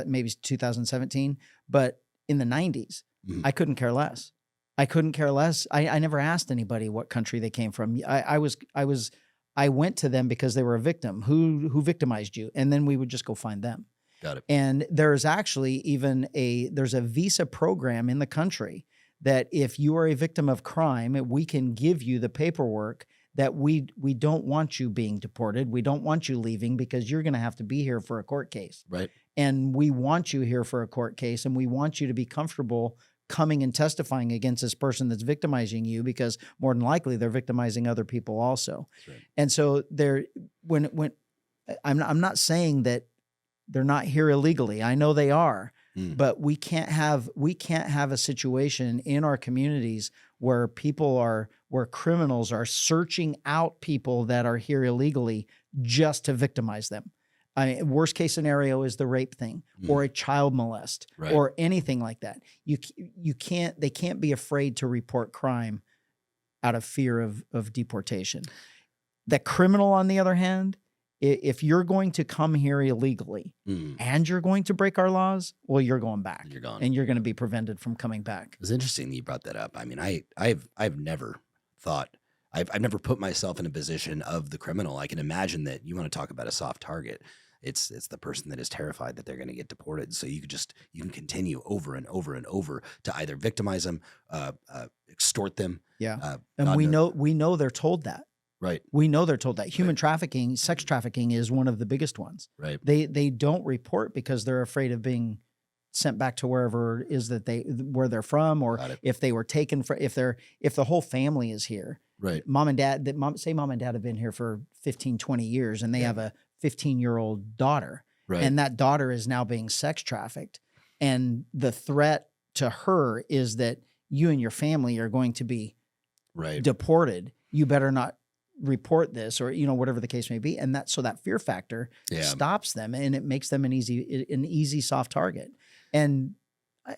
Speaker 2: Maybe 2017. But in the 90s, I couldn't care less. I couldn't care less. I never asked anybody what country they came from. I went to them because they were a victim. Who victimized you? And then we would just go find them.
Speaker 1: Got it.
Speaker 2: And there's actually even there's a visa program in the country that if you are a victim of crime, we can give you the paperwork that we don't want you being deported. We don't want you leaving because you're going to have to be here for a court case.
Speaker 1: Right.
Speaker 2: And we want you here for a court case, and we want you to be comfortable coming and testifying against this person that's victimizing you, because more than likely they're victimizing other people also. That's right. And so when I'm not saying that they're not here illegally. I know they are. But we can't have a situation in our communities where where criminals are searching out people that are here illegally just to victimize them. I mean, worst case scenario is the rape thing or a child molest or anything like that. They can't be afraid to report crime out of fear of deportation. The criminal, on the other hand, if you're going to come here illegally and you're going to break our laws, well, you're going back.
Speaker 1: You're gone.
Speaker 2: And you're going to be prevented from coming back.
Speaker 1: It's interesting that you brought that up. I mean, I've never thought, I've never put myself in a position of the criminal. I can imagine that you want to talk about a soft target. It's the person that is terrified that they're going to get deported. So you can continue over and over and over to either victimize them, extort them.
Speaker 2: Yeah. And we know they're told that.
Speaker 1: Right.
Speaker 2: We know they're told that. Human trafficking, sex trafficking is one of the biggest ones.
Speaker 1: Right.
Speaker 2: They don't report because they're afraid of being sent back to wherever it is where they're from, or if they were taken if the whole family is here.
Speaker 1: Right.
Speaker 2: Mom and dad have been here for 15, 20 years, and they have a 15-year-old daughter. Right. And that daughter is now being sex trafficked. And the threat to her is that you and your family are going to be deported. You better not report this, or whatever the case may be, and that fear factor stops them, and it makes them an easy soft target. And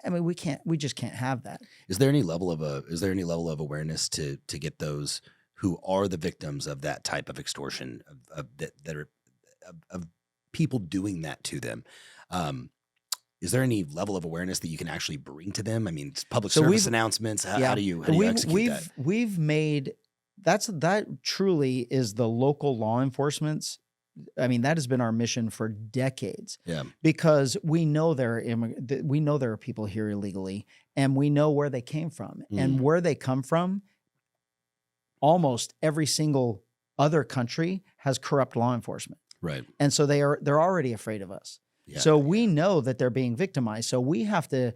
Speaker 2: I mean, we just can't have that.
Speaker 1: Is there any level of awareness to get those who are the victims of that type of extortion, of people doing that to them? Is there any level of awareness that you can actually bring to them? I mean, public service announcements. How do you execute that?
Speaker 2: We've made that truly is the local law enforcement's. I mean, that has been our mission for decades. Yeah. Because we know there are people here illegally, and we know where they came from. And where they come from, almost every single other country has corrupt law enforcement. Right. And so they're already afraid of us. Yeah, so we know that they're being victimized. So we have to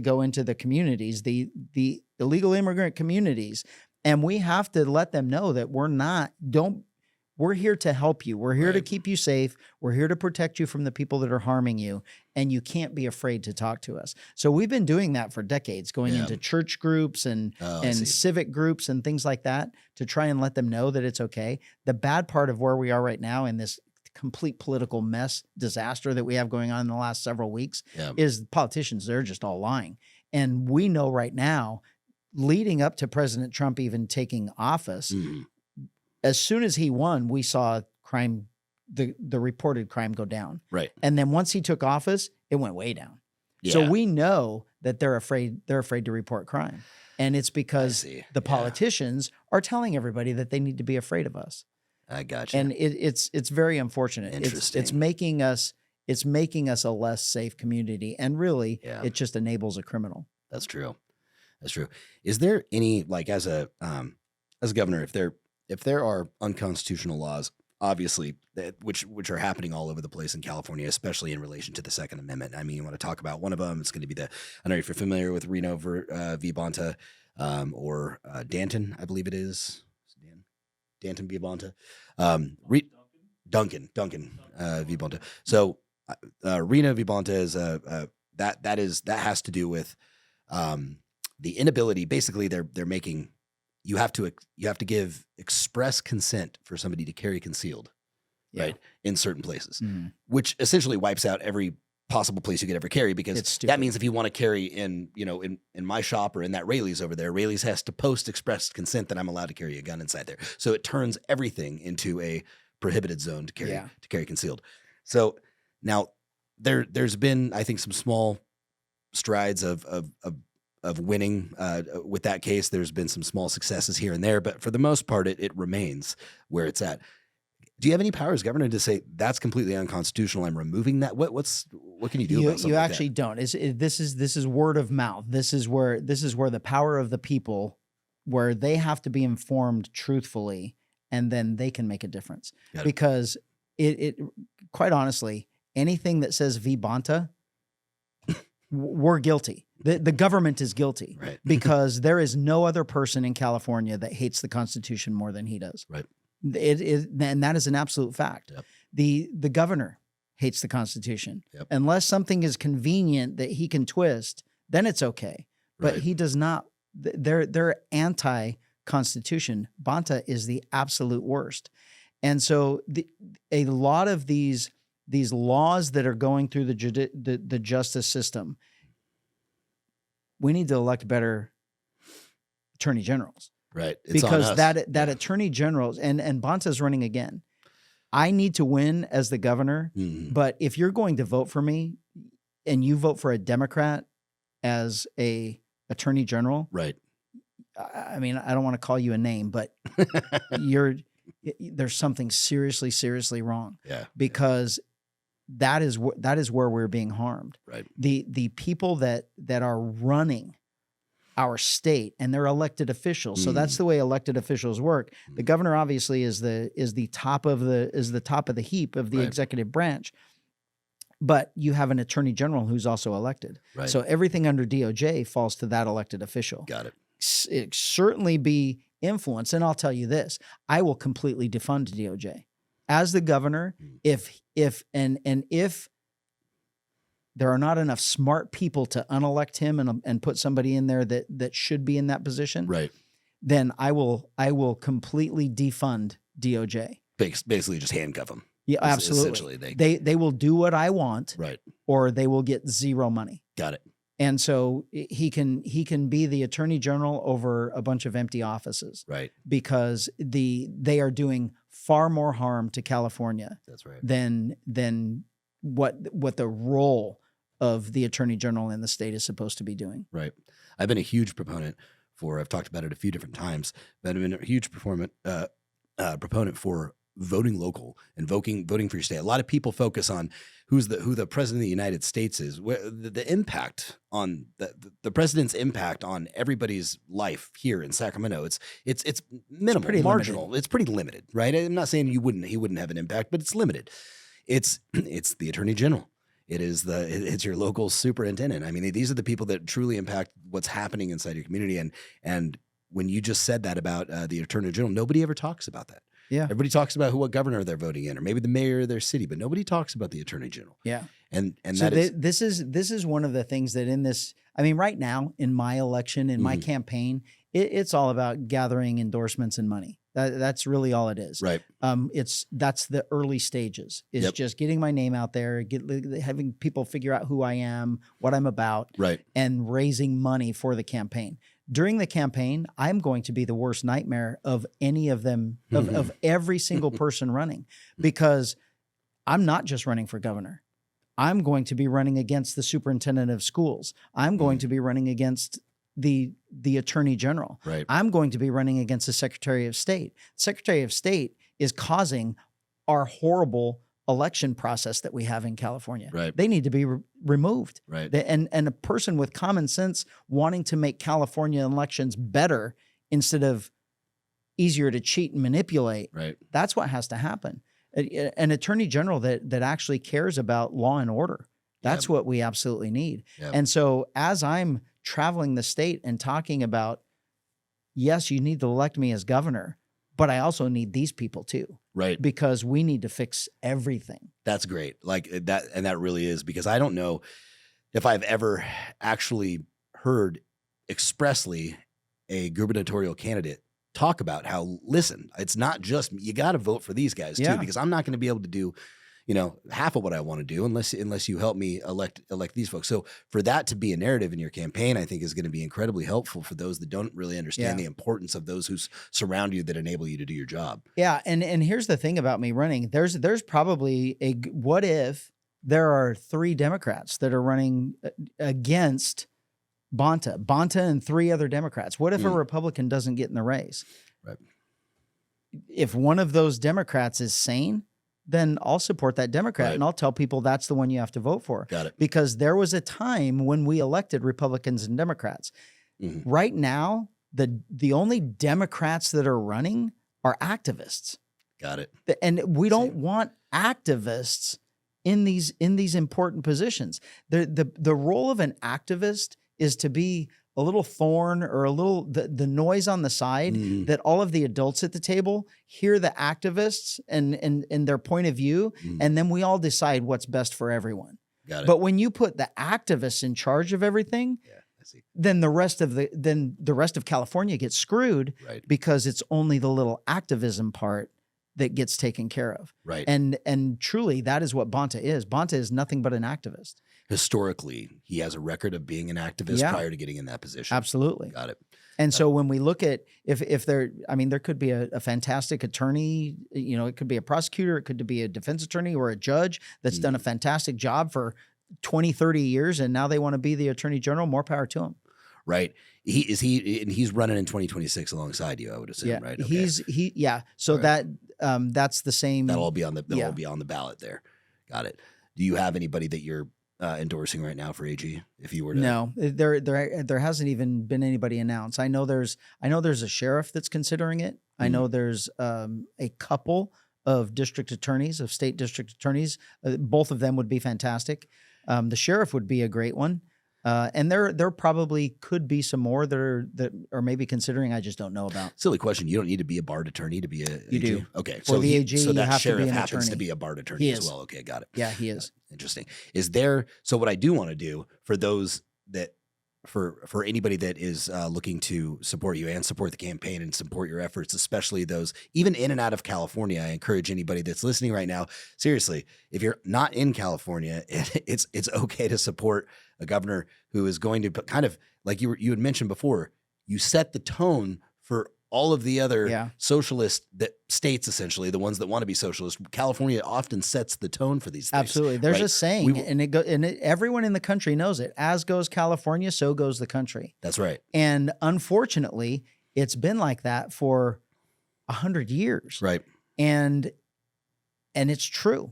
Speaker 2: go into the communities, the illegal immigrant communities, and we have to let them know that we're here to help you. We're here to keep you safe. We're here to protect you from the people that are harming you, and you can't be afraid to talk to us. So we've been doing that for decades, going into church groups and civic groups and things like that to try and let them know that it's okay. The bad part of where we are right now in this complete political disaster that we have going on in the last several weeks is politicians. They're just all lying. And we know right now, leading up to President Trump even taking office, as soon as he won, we saw crime, the reported crime go down. Right. And then once he took office, it went way down. Yeah. So we know that they're afraid to report crime. And it's because the politicians are telling everybody that they need to be afraid of us.
Speaker 1: I got you.
Speaker 2: And it's very unfortunate.
Speaker 1: Interesting.
Speaker 2: It's making us a less safe community, and really it just enables a criminal.
Speaker 1: That's true. That's true. Is there any, like, as a governor, if there are unconstitutional laws, obviously, which are happening all over the place in California, especially in relation to the Second Amendment. I mean, you want to talk about one of them? It's going to be I don't know if you're familiar with Reno v. Bonta, or Danton, I believe it is. Danton v. Bonta. Duncan v. Bonta. So Reno v. Bonta is that has to do with the inability. Basically, they're making. You have to give express consent for somebody to carry concealed, right, in certain places, which essentially wipes out every possible place you could ever carry, because that means if you want to carry in my shop or in that Rayleigh's over there, Rayleigh's has to post express consent that I'm allowed to carry a gun inside there. So it turns everything into a prohibited zone to carry concealed. So now there's been, I think, some small strides of winning with that case. There's been some small successes here and there, but for the most part, it remains where it's at. Do you have any power as governor to say that's completely unconstitutional? I'm removing that. What can you do about something
Speaker 2: You
Speaker 1: like
Speaker 2: actually
Speaker 1: that?
Speaker 2: don't. This is word of mouth. This is where the power of the people, where they have to be informed truthfully, and then they can make a difference.
Speaker 1: Got it.
Speaker 2: Because it quite honestly, anything that says "vi banta," we're guilty. The government is guilty,
Speaker 1: Right.
Speaker 2: because there is no other person in California that hates the Constitution more than he does.
Speaker 1: Right.
Speaker 2: And that is an absolute fact.
Speaker 1: Yep.
Speaker 2: The governor hates the Constitution.
Speaker 1: Yep.
Speaker 2: Unless something is convenient that he can twist, then it's okay. But
Speaker 1: Right.
Speaker 2: he does not. They're anti-Constitution. Banta is the absolute worst. And so a lot of these laws that are going through the justice system, we need to elect better attorney generals.
Speaker 1: Right. It's on
Speaker 2: Because
Speaker 1: us.
Speaker 2: that attorney generals, and Banta's running again. I need to win as the governor,
Speaker 1: Mhm.
Speaker 2: but if you're going to vote for me and you vote for a Democrat as a attorney general,
Speaker 1: Right.
Speaker 2: I mean, I don't want to call you a name, but there's something seriously wrong,
Speaker 1: Yeah.
Speaker 2: because that is where we're being harmed.
Speaker 1: Right.
Speaker 2: The people that are running our state, and they're elected officials. So that's the way elected officials work. The governor obviously is the top of the heap of the
Speaker 1: Right.
Speaker 2: executive branch. But you have an attorney general who's also elected.
Speaker 1: Right.
Speaker 2: So everything under DOJ falls to that elected official.
Speaker 1: Got it.
Speaker 2: It certainly be influence. And I'll tell you this, I will completely defund DOJ. As the governor, if there are not enough smart people to unelect him and put somebody in there that should be in that position,
Speaker 1: Right.
Speaker 2: then I will completely defund DOJ.
Speaker 1: Basically just handcuff them.
Speaker 2: Yeah, absolutely.
Speaker 1: Essentially,
Speaker 2: They will do what I want,
Speaker 1: Right.
Speaker 2: or they will get zero money.
Speaker 1: Got it.
Speaker 2: And so he can be the attorney general over a bunch of empty offices,
Speaker 1: Right.
Speaker 2: because they are doing far more harm to California
Speaker 1: That's right.
Speaker 2: than what the role of the attorney general in the state is supposed to be doing.
Speaker 1: Right. I've been a huge proponent I've talked about it a few different times, but I've been a huge proponent for voting local and voting for your state. A lot of people focus on who the president of the United States is. The impact on the president's impact on everybody's life here in Sacramento. It's minimal,
Speaker 2: pretty
Speaker 1: marginal.
Speaker 2: limited.
Speaker 1: It's pretty limited, right? I'm not saying he wouldn't have an impact, but it's limited. It's the attorney general. It's your local superintendent. I mean, these are the people that truly impact what's happening inside your community. And when you just said that about the attorney general, nobody ever talks about that.
Speaker 2: Yeah.
Speaker 1: Everybody talks about what governor they're voting in, or maybe the mayor of their city, but nobody talks about the attorney general.
Speaker 2: Yeah.
Speaker 1: And
Speaker 2: So
Speaker 1: that
Speaker 2: this is one of the things that in this, I mean, right now in my election, in my campaign, it's all about gathering endorsements and money. That's really all it is.
Speaker 1: right.
Speaker 2: That's the early stages, is
Speaker 1: Yep.
Speaker 2: just getting my name out there, having people figure out who I am, what I'm about,
Speaker 1: Right.
Speaker 2: and raising money for the campaign. During the campaign, I'm going to be the worst nightmare of any of them, of every single person running, because I'm not just running for governor. I'm going to be running against the superintendent of schools. I'm going to be running against the attorney general.
Speaker 1: Right.
Speaker 2: I'm going to be running against the Secretary of State. Secretary of State is causing our horrible election process that we have in California.
Speaker 1: Right.
Speaker 2: They need to be removed.
Speaker 1: Right.
Speaker 2: And a person with common sense wanting to make California elections better instead of easier to cheat and manipulate,
Speaker 1: Right.
Speaker 2: that's what has to happen. An attorney general that actually cares about law and order. That's what we absolutely need.
Speaker 1: Yep.
Speaker 2: And so as I'm traveling the state and talking about, yes, you need to elect me as governor, but I also need these people too,
Speaker 1: Right.
Speaker 2: because we need to fix everything.
Speaker 1: That's great. Like that. And that really is, because I don't know if I've ever actually heard expressly a gubernatorial candidate talk about how, listen, it's not just, you got to vote for these guys too,
Speaker 2: Yeah.
Speaker 1: because I'm not going to be able to do, half of what I want to do unless you help me elect these folks. So for that to be a narrative in your campaign, I think is going to be incredibly helpful for those that don't really understand the importance of those who surround you that enable you to do your job.
Speaker 2: Yeah. And here's the thing about me running. There's probably what if there are 3 Democrats that are running against Banta and 3 other Democrats? What if a Republican doesn't get in the race?
Speaker 1: Right.
Speaker 2: if one of those Democrats is sane, then I'll support that Democrat
Speaker 1: Right.
Speaker 2: and I'll tell people that's the one you have to vote for.
Speaker 1: Got it.
Speaker 2: Because there was a time when we elected Republicans and Democrats.
Speaker 1: Mhm.
Speaker 2: Right now, the only Democrats that are running are activists.
Speaker 1: Got it.
Speaker 2: And we don't
Speaker 1: Same.
Speaker 2: want activists in these important positions. The role of an activist is to be a little thorn or a little the noise on the side
Speaker 1: Mhm.
Speaker 2: that all of the adults at the table hear the activists and their point of view,
Speaker 1: Mhm.
Speaker 2: and then we all decide what's best for everyone.
Speaker 1: Got it.
Speaker 2: But when you put the activists in charge of everything,
Speaker 1: Yeah, I see.
Speaker 2: then the rest of California gets screwed
Speaker 1: Right.
Speaker 2: because it's only the little activism part that gets taken care of.
Speaker 1: Right.
Speaker 2: And truly, that is what Bonta is. Bonta is nothing but an activist.
Speaker 1: Historically, he has a record of being an activist
Speaker 2: Yeah.
Speaker 1: prior to getting in that position.
Speaker 2: Absolutely.
Speaker 1: Got it.
Speaker 2: And so when we look at if there, I mean, there could be a fantastic attorney, you know, it could be a prosecutor, it could be a defense attorney or a judge that's done a fantastic job for 20, 30 years, and now they want to be the attorney general. More power to him.
Speaker 1: Right. He's running in 2026 alongside you, I would assume,
Speaker 2: Yeah,
Speaker 1: right? Okay.
Speaker 2: So
Speaker 1: Right.
Speaker 2: that's the same.
Speaker 1: That'll all be on the
Speaker 2: Yeah.
Speaker 1: be on the ballot there. Got it. Do you have anybody that you're endorsing right now for AG? If you were to
Speaker 2: No, there hasn't even been anybody announced. I know there's a sheriff that's considering it. I know there's a couple of district attorneys, of state district attorneys. Both of them would be fantastic. The sheriff would be a great one. And there probably could be some more that are maybe considering. I just don't know about.
Speaker 1: Silly question. You don't need to be a BARD attorney to be a
Speaker 2: You
Speaker 1: AG?
Speaker 2: do.
Speaker 1: Okay.
Speaker 2: For the AG,
Speaker 1: so
Speaker 2: you
Speaker 1: that
Speaker 2: have to be
Speaker 1: sheriff
Speaker 2: an
Speaker 1: happens to
Speaker 2: attorney.
Speaker 1: be a BARD attorney
Speaker 2: He
Speaker 1: as
Speaker 2: is.
Speaker 1: well. Okay, got it.
Speaker 2: Yeah, he is.
Speaker 1: Interesting. Is there so what I do want to do for those that for anybody that is looking to support you and support the campaign and support your efforts, especially those even in and out of California, I encourage anybody that's listening right now, seriously, if you're not in California, it's okay to support a governor who is going to kind of like you had mentioned before, you set the tone for all of the other socialist states, essentially the ones that want to be socialist. California often sets the tone for these things.
Speaker 2: Absolutely. There's
Speaker 1: right?
Speaker 2: a saying, everyone in the country knows it. As goes California, so goes the country.
Speaker 1: That's right.
Speaker 2: And unfortunately, it's been like that for 100 years.
Speaker 1: Right.
Speaker 2: And it's true.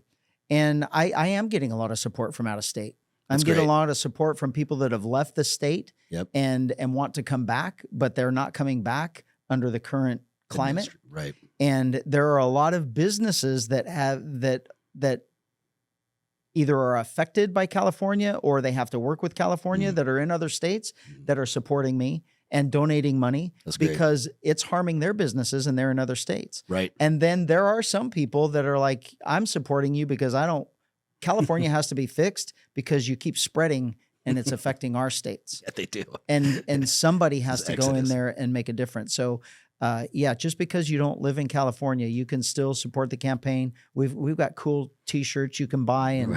Speaker 2: And I am getting a lot of support from out of state. I'm
Speaker 1: That's
Speaker 2: getting
Speaker 1: great.
Speaker 2: a lot of support from people that have left the state
Speaker 1: Yep.
Speaker 2: and want to come back, but they're not coming back under the current climate.
Speaker 1: Right.
Speaker 2: And there are a lot of businesses that have that either are affected by California or they have to work with California that are in other states that are supporting me and donating money
Speaker 1: That's great.
Speaker 2: because it's harming their businesses and they're in other states.
Speaker 1: Right.
Speaker 2: And then there are some people that are like, I'm supporting you because California has to be fixed because you keep spreading and it's affecting our states.
Speaker 1: Yeah, they do.
Speaker 2: And somebody has
Speaker 1: This
Speaker 2: to go in
Speaker 1: exodus.
Speaker 2: there and make a difference. So just because you don't live in California, you can still support the campaign. We've got cool T-shirts you can buy, and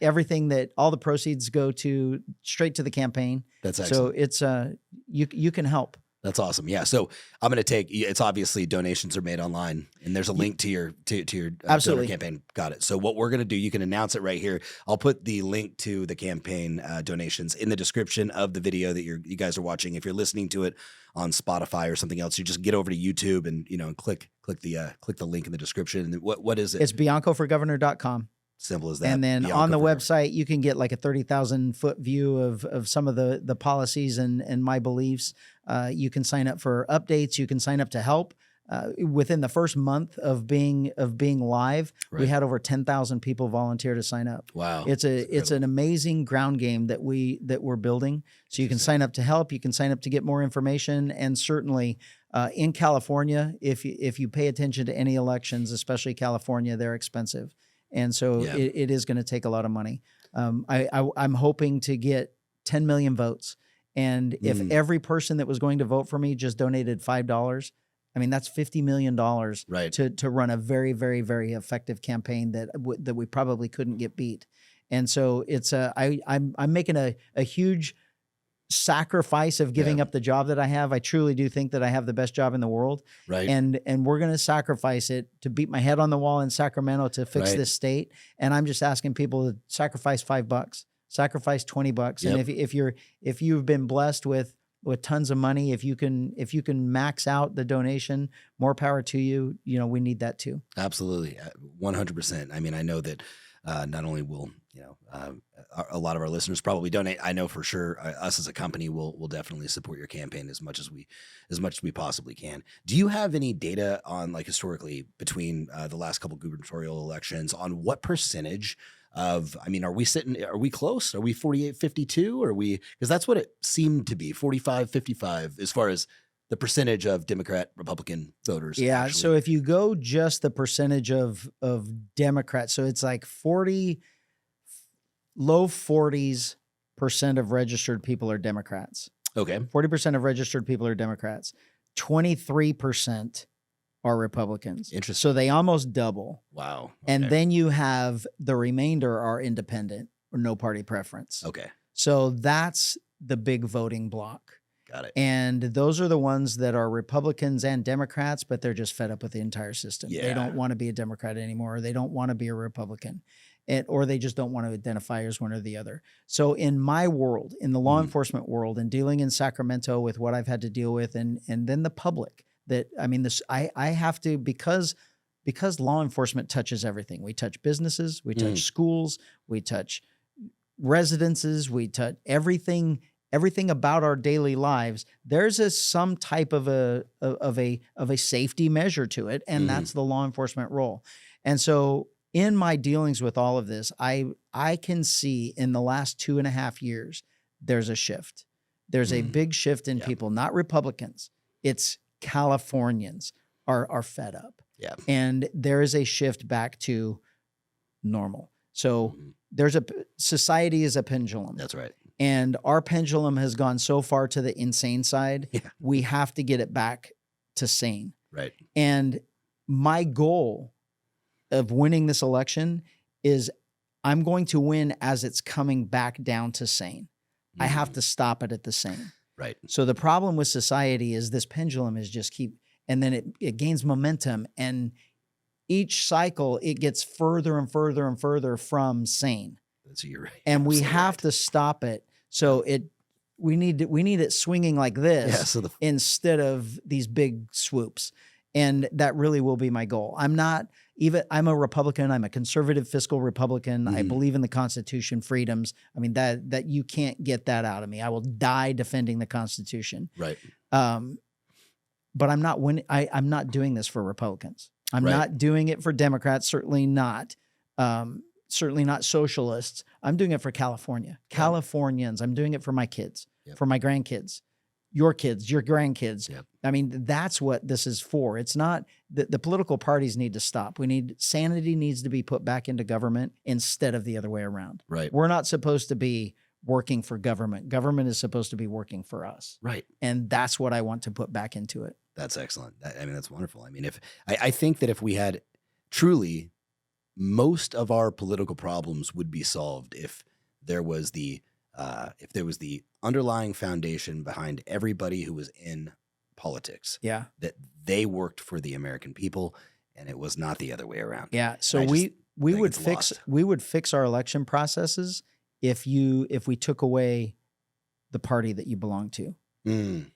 Speaker 2: everything that all the proceeds go to straight to the campaigin.
Speaker 1: That's excellent.
Speaker 2: So it's you can help.
Speaker 1: That's awesome. Yeah. So I'm going to it's obviously donations are made online and there's a link to your donor
Speaker 2: Absolutely.
Speaker 1: campaign. Got it. So what we're going to do, you can announce it right here. I'll put the link to the campaign donations in the description of the video that you guys are watching. If you're listening to it on Spotify or something else, you just get over to YouTube and, and click the link in the description. And what is it?
Speaker 2: It's biancoforgovernor.com.
Speaker 1: Simple as that.
Speaker 2: And then
Speaker 1: Bianco
Speaker 2: on the
Speaker 1: for governor.
Speaker 2: website, you can get like a 30,000 foot view of some of the policies and my beliefs. You can sign up for updates. You can sign up to help. Within the first month of being live, we
Speaker 1: Right.
Speaker 2: had over 10,000 people volunteer to sign up.
Speaker 1: Wow.
Speaker 2: It's an amazing ground game that we're building. So you can sign up to help. You can sign up to get more information. And certainly in California, if you pay attention to any elections, especially California, they're expensive. And so
Speaker 1: Yeah.
Speaker 2: it is going to take a lot of money. I'm hoping to get 10 million votes. And if every person that was going to vote for me just donated $5, I mean, that's $50 million
Speaker 1: Right.
Speaker 2: to run a very, very, very effective campaign that we probably couldn't get beat. And so it's I'm making a huge sacrifice of giving up the job that I have. I truly do think that I have the best job in the world.
Speaker 1: Right.
Speaker 2: And we're going to sacrifice it to beat my head on the wall in Sacramento to fix
Speaker 1: Right.
Speaker 2: this state. And I'm just asking people to sacrifice $5, sacrifice $20.
Speaker 1: Yep.
Speaker 2: And if you've been blessed with with tons of money. If you can max out the donation, more power to you. You know, we need that too.
Speaker 1: Absolutely. 100%. I mean, I know that not only will, a lot of our listeners probably donate. I know for sure us as a company will definitely support your campaign as much as we possibly can. Do you have any data on, like, historically between the last couple gubernatorial elections on what percentage of, I mean, are we close? Are we 48-52? Or because that's what it seemed to be, 45-55 as far as the percentage of Democrat Republican voters.
Speaker 2: Yeah.
Speaker 1: Actually.
Speaker 2: So if you go just the percentage of Democrats, so it's like low 40s% of registered people are Democrats.
Speaker 1: Okay.
Speaker 2: 40% of registered people are Democrats. 23% are Republicans.
Speaker 1: Interesting.
Speaker 2: So they almost double.
Speaker 1: Wow. Okay.
Speaker 2: And then you have the remainder are independent or no party preference.
Speaker 1: Okay.
Speaker 2: So that's the big voting block.
Speaker 1: Got it.
Speaker 2: And those are the ones that are Republicans and Democrats, but they're just fed up with the entire system.
Speaker 1: Yeah.
Speaker 2: They don't want to be a Democrat anymore. They don't want to be a Republican, or they just don't want to identify as one or the other. So in my world, in the law enforcement world, and dealing in Sacramento with what I've had to deal with, and then the public, that, I mean, I have to, because law enforcement touches everything. We touch businesses, we touch schools, we touch residences, we touch everything about our daily lives. There's some type of a safety measure to it, and that's the law enforcement role. And so in my dealings with all of this, I can see in the last 2.5 years, there's a shift. There's a big shift in people, not Republicans. It's Californians are fed up.
Speaker 1: Yeah.
Speaker 2: And there is a shift back to normal. So society is a pendulum.
Speaker 1: That's right.
Speaker 2: And our pendulum has gone so far to the insane side, we have to get it back to sane.
Speaker 1: Right.
Speaker 2: And my goal of winning this election is I'm going to win as it's coming back down to sane. I have to stop it at the sane.
Speaker 1: Right.
Speaker 2: So the problem with society is this pendulum is just and then it gains momentum, and each cycle it gets further and further and further from sane.
Speaker 1: You're right.
Speaker 2: And we have to stop it. So we need it swinging like this instead of these big swoops. And that really will be my goal. I'm a Republican. I'm a conservative fiscal Republican. I believe in the Constitution, freedoms. I mean, that you can't get that out of me. I will die defending the Constitution.
Speaker 1: Right.
Speaker 2: But I'm not I'm not doing this for Republicans. I'm not doing it for Democrats. Certainly not. Certainly not socialists. I'm doing it for California. Californians. I'm doing it for my kids, for my grandkids, your kids, your grandkids. I mean, that's what this is for. It's not the political parties need to stop. Sanity needs to be put back into government instead of the other way around.
Speaker 1: Right.
Speaker 2: We're not supposed to be working for government. Government is supposed to be working for us.
Speaker 1: Right.
Speaker 2: And that's what I want to put back into it.
Speaker 1: That's excellent. I mean, that's wonderful. I mean, I think that if we had truly, most of our political problems would be solved if there was the underlying foundation behind everybody who was in politics.
Speaker 2: Yeah.
Speaker 1: That they worked for the American people, and it was not the other way around.
Speaker 2: Yeah. So we would fix our election processes if we took away the party that you belong to.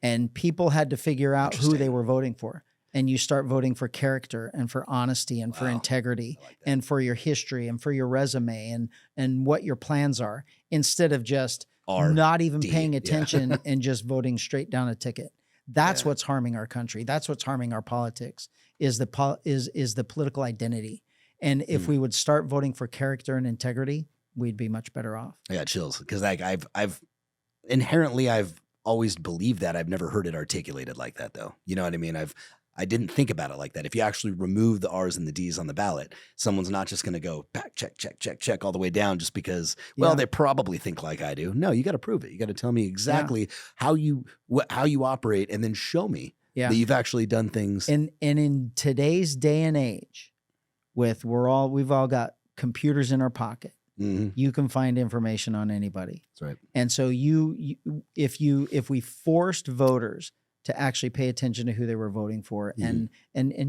Speaker 2: And people had to figure out who they were voting for. And you start voting for character and for honesty and for integrity and for your history and for your resume and what your plans are, instead of just not even paying attention and just voting straight down a ticket. That's what's harming our country. That's what's harming our politics is the political identity. And if we would start voting for character and integrity, we'd be much better off.
Speaker 1: I got chills because I've inherently always believed that. I've never heard it articulated like that, though. You know what I mean? I didn't think about it like that. If you actually remove the R's and the D's on the ballot, someone's not just going to go back, check all the way down just because, they probably think like I do. No, you got to prove it. You got to tell me exactly how you operate, and then show me that you've actually done things.
Speaker 2: And in today's day and age, we've all got computers in our pocket. You can find information on anybody.
Speaker 1: That's right.
Speaker 2: And so if we forced voters to actually pay attention to who they were voting for and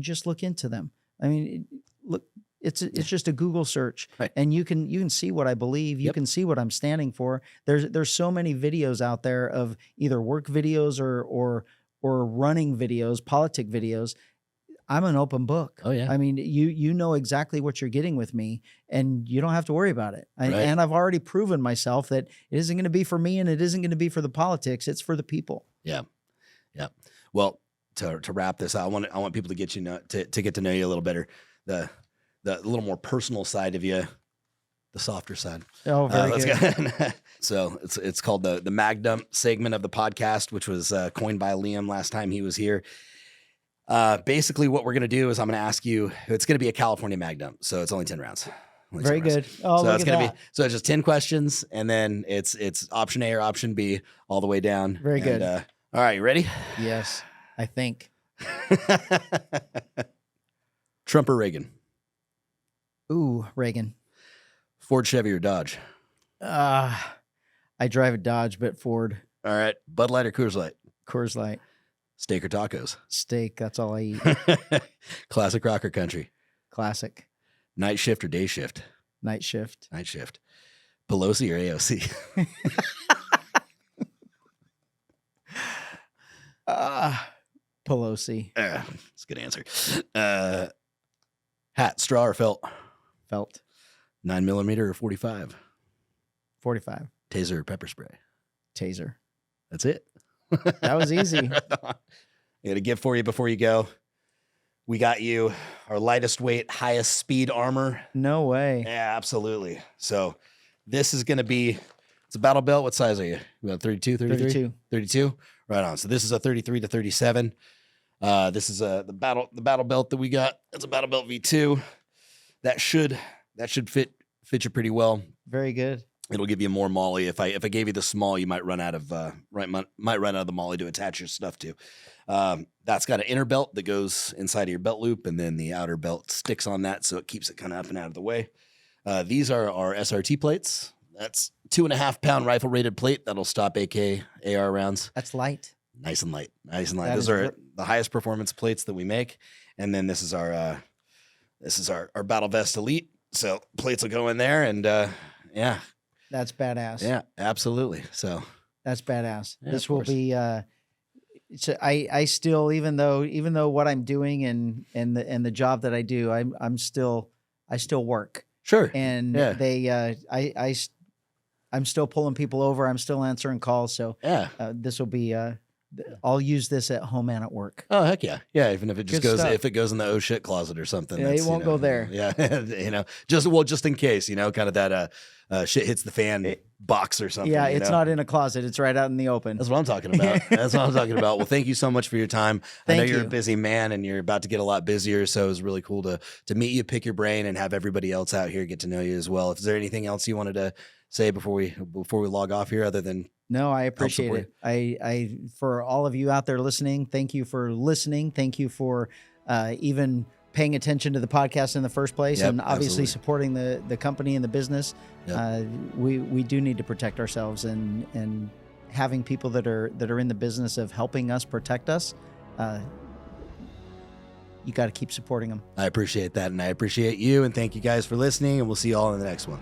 Speaker 2: just look into them. I mean, look, It's just a Google search,
Speaker 1: Right.
Speaker 2: and you can see what I believe. You
Speaker 1: Yep.
Speaker 2: can see what I'm standing for. There's so many videos out there of either work videos or running videos, politic videos. I'm an open book.
Speaker 1: Oh, yeah.
Speaker 2: I mean, you know exactly what you're getting with me, and you don't have to worry about it.
Speaker 1: Right.
Speaker 2: And I've already proven myself that it isn't going to be for me, and it isn't going to be for the politics. It's for the people.
Speaker 1: Yeah. Yeah. Well, to wrap this out, I want people to get to get to know you a little better. The little more personal side of you, the softer side.
Speaker 2: Oh, very good.
Speaker 1: Go. So it's called the mag dump segment of the podcast, which was coined by Liam last time he was here. Basically, what we're gonna do is I'm gonna ask you. It's gonna be a California mag dump, so it's only 10 rounds. Only 10
Speaker 2: Very
Speaker 1: rounds.
Speaker 2: good. Oh,
Speaker 1: So
Speaker 2: look
Speaker 1: it's
Speaker 2: at
Speaker 1: gonna
Speaker 2: that.
Speaker 1: be it's just 10 questions, and then it's option A or option B all the way down.
Speaker 2: Very
Speaker 1: And,
Speaker 2: good.
Speaker 1: all right, you ready?
Speaker 2: Yes, I think.
Speaker 1: Trump or Reagan?
Speaker 2: Ooh, Reagan.
Speaker 1: Ford, Chevy, or Dodge?
Speaker 2: I drive a Dodge, but Ford.
Speaker 1: All right, Bud Light or Coors Light?
Speaker 2: Coors Light.
Speaker 1: Steak or tacos?
Speaker 2: Steak. That's all I eat.
Speaker 1: Classic rock or country?
Speaker 2: Classic.
Speaker 1: Night shift or day shift?
Speaker 2: Night shift.
Speaker 1: Night shift. Pelosi or AOC?
Speaker 2: Pelosi.
Speaker 1: That's a good answer. Hat, straw or felt?
Speaker 2: Felt.
Speaker 1: 9mm or 45?
Speaker 2: 45.
Speaker 1: Taser or pepper spray?
Speaker 2: Taser.
Speaker 1: That's it.
Speaker 2: That was easy.
Speaker 1: I got a gift for you before you go. We got you our lightest weight, highest speed armor.
Speaker 2: No way.
Speaker 1: Yeah, absolutely. So this is going to be, it's a battle belt. What size are you? You got 32, 33?
Speaker 2: 32.
Speaker 1: 32? Right on. So this is a 33 to 37. This is the battle belt that we got. It's a battle belt V2. That should fit you pretty well.
Speaker 2: Very good.
Speaker 1: It'll give you more molly. If I gave you the small, you might run out of might run out of the molly to attach your stuff to. That's got an inner belt that goes inside of your belt loop, and then the outer belt sticks on that, so it keeps it kind of up and out of the way. These are our SRT plates. That's 2.5 pound rifle rated plate that'll stop AK AR rounds.
Speaker 2: That's light.
Speaker 1: Nice and light. Nice and light.
Speaker 2: That
Speaker 1: Those
Speaker 2: is
Speaker 1: are the highest performance plates that we make. And then this is our Battle Vest Elite. So plates will go in there, and yeah.
Speaker 2: That's badass.
Speaker 1: Yeah, absolutely. So
Speaker 2: That's badass.
Speaker 1: Yeah,
Speaker 2: This
Speaker 1: of
Speaker 2: will
Speaker 1: course.
Speaker 2: be so I still, even though what I'm doing and the job that I do, I still work.
Speaker 1: sure.
Speaker 2: And
Speaker 1: Yeah.
Speaker 2: I'm still pulling people over. I'm still answering calls. So
Speaker 1: Yeah.
Speaker 2: this will be I'll use this at home and at work.
Speaker 1: Oh heck yeah. Yeah. Even if it just
Speaker 2: Good
Speaker 1: goes
Speaker 2: stuff.
Speaker 1: if it goes in the oh shit closet or something.
Speaker 2: Yeah, it
Speaker 1: that's,
Speaker 2: won't go there.
Speaker 1: Yeah. Just in case, kind of that shit hits the fan box or something.
Speaker 2: Yeah,
Speaker 1: you
Speaker 2: it's
Speaker 1: know?
Speaker 2: not in a closet. It's right out in the open.
Speaker 1: That's what I'm talking about. That's what I'm talking about. Well, thank you so much for your time. I know
Speaker 2: Thank
Speaker 1: you're a
Speaker 2: you.
Speaker 1: busy man and you're about to get a lot busier. So it was really cool to meet you, pick your brain, and have everybody else out here get to know you as well. Is there anything else you wanted to say before we log off here, other than
Speaker 2: No, I appreciate
Speaker 1: support
Speaker 2: it. I for all of you out there listening, thank you for listening. Thank you for even paying attention to the podcast in the first place,
Speaker 1: Yep,
Speaker 2: and obviously
Speaker 1: absolutely.
Speaker 2: supporting the company and the business.
Speaker 1: Yep.
Speaker 2: We do need to protect ourselves, and having people that are in the business of helping us protect us. You got to keep supporting them.
Speaker 1: I appreciate that, and I appreciate you, and thank you guys for listening, and we'll see you all in the next one.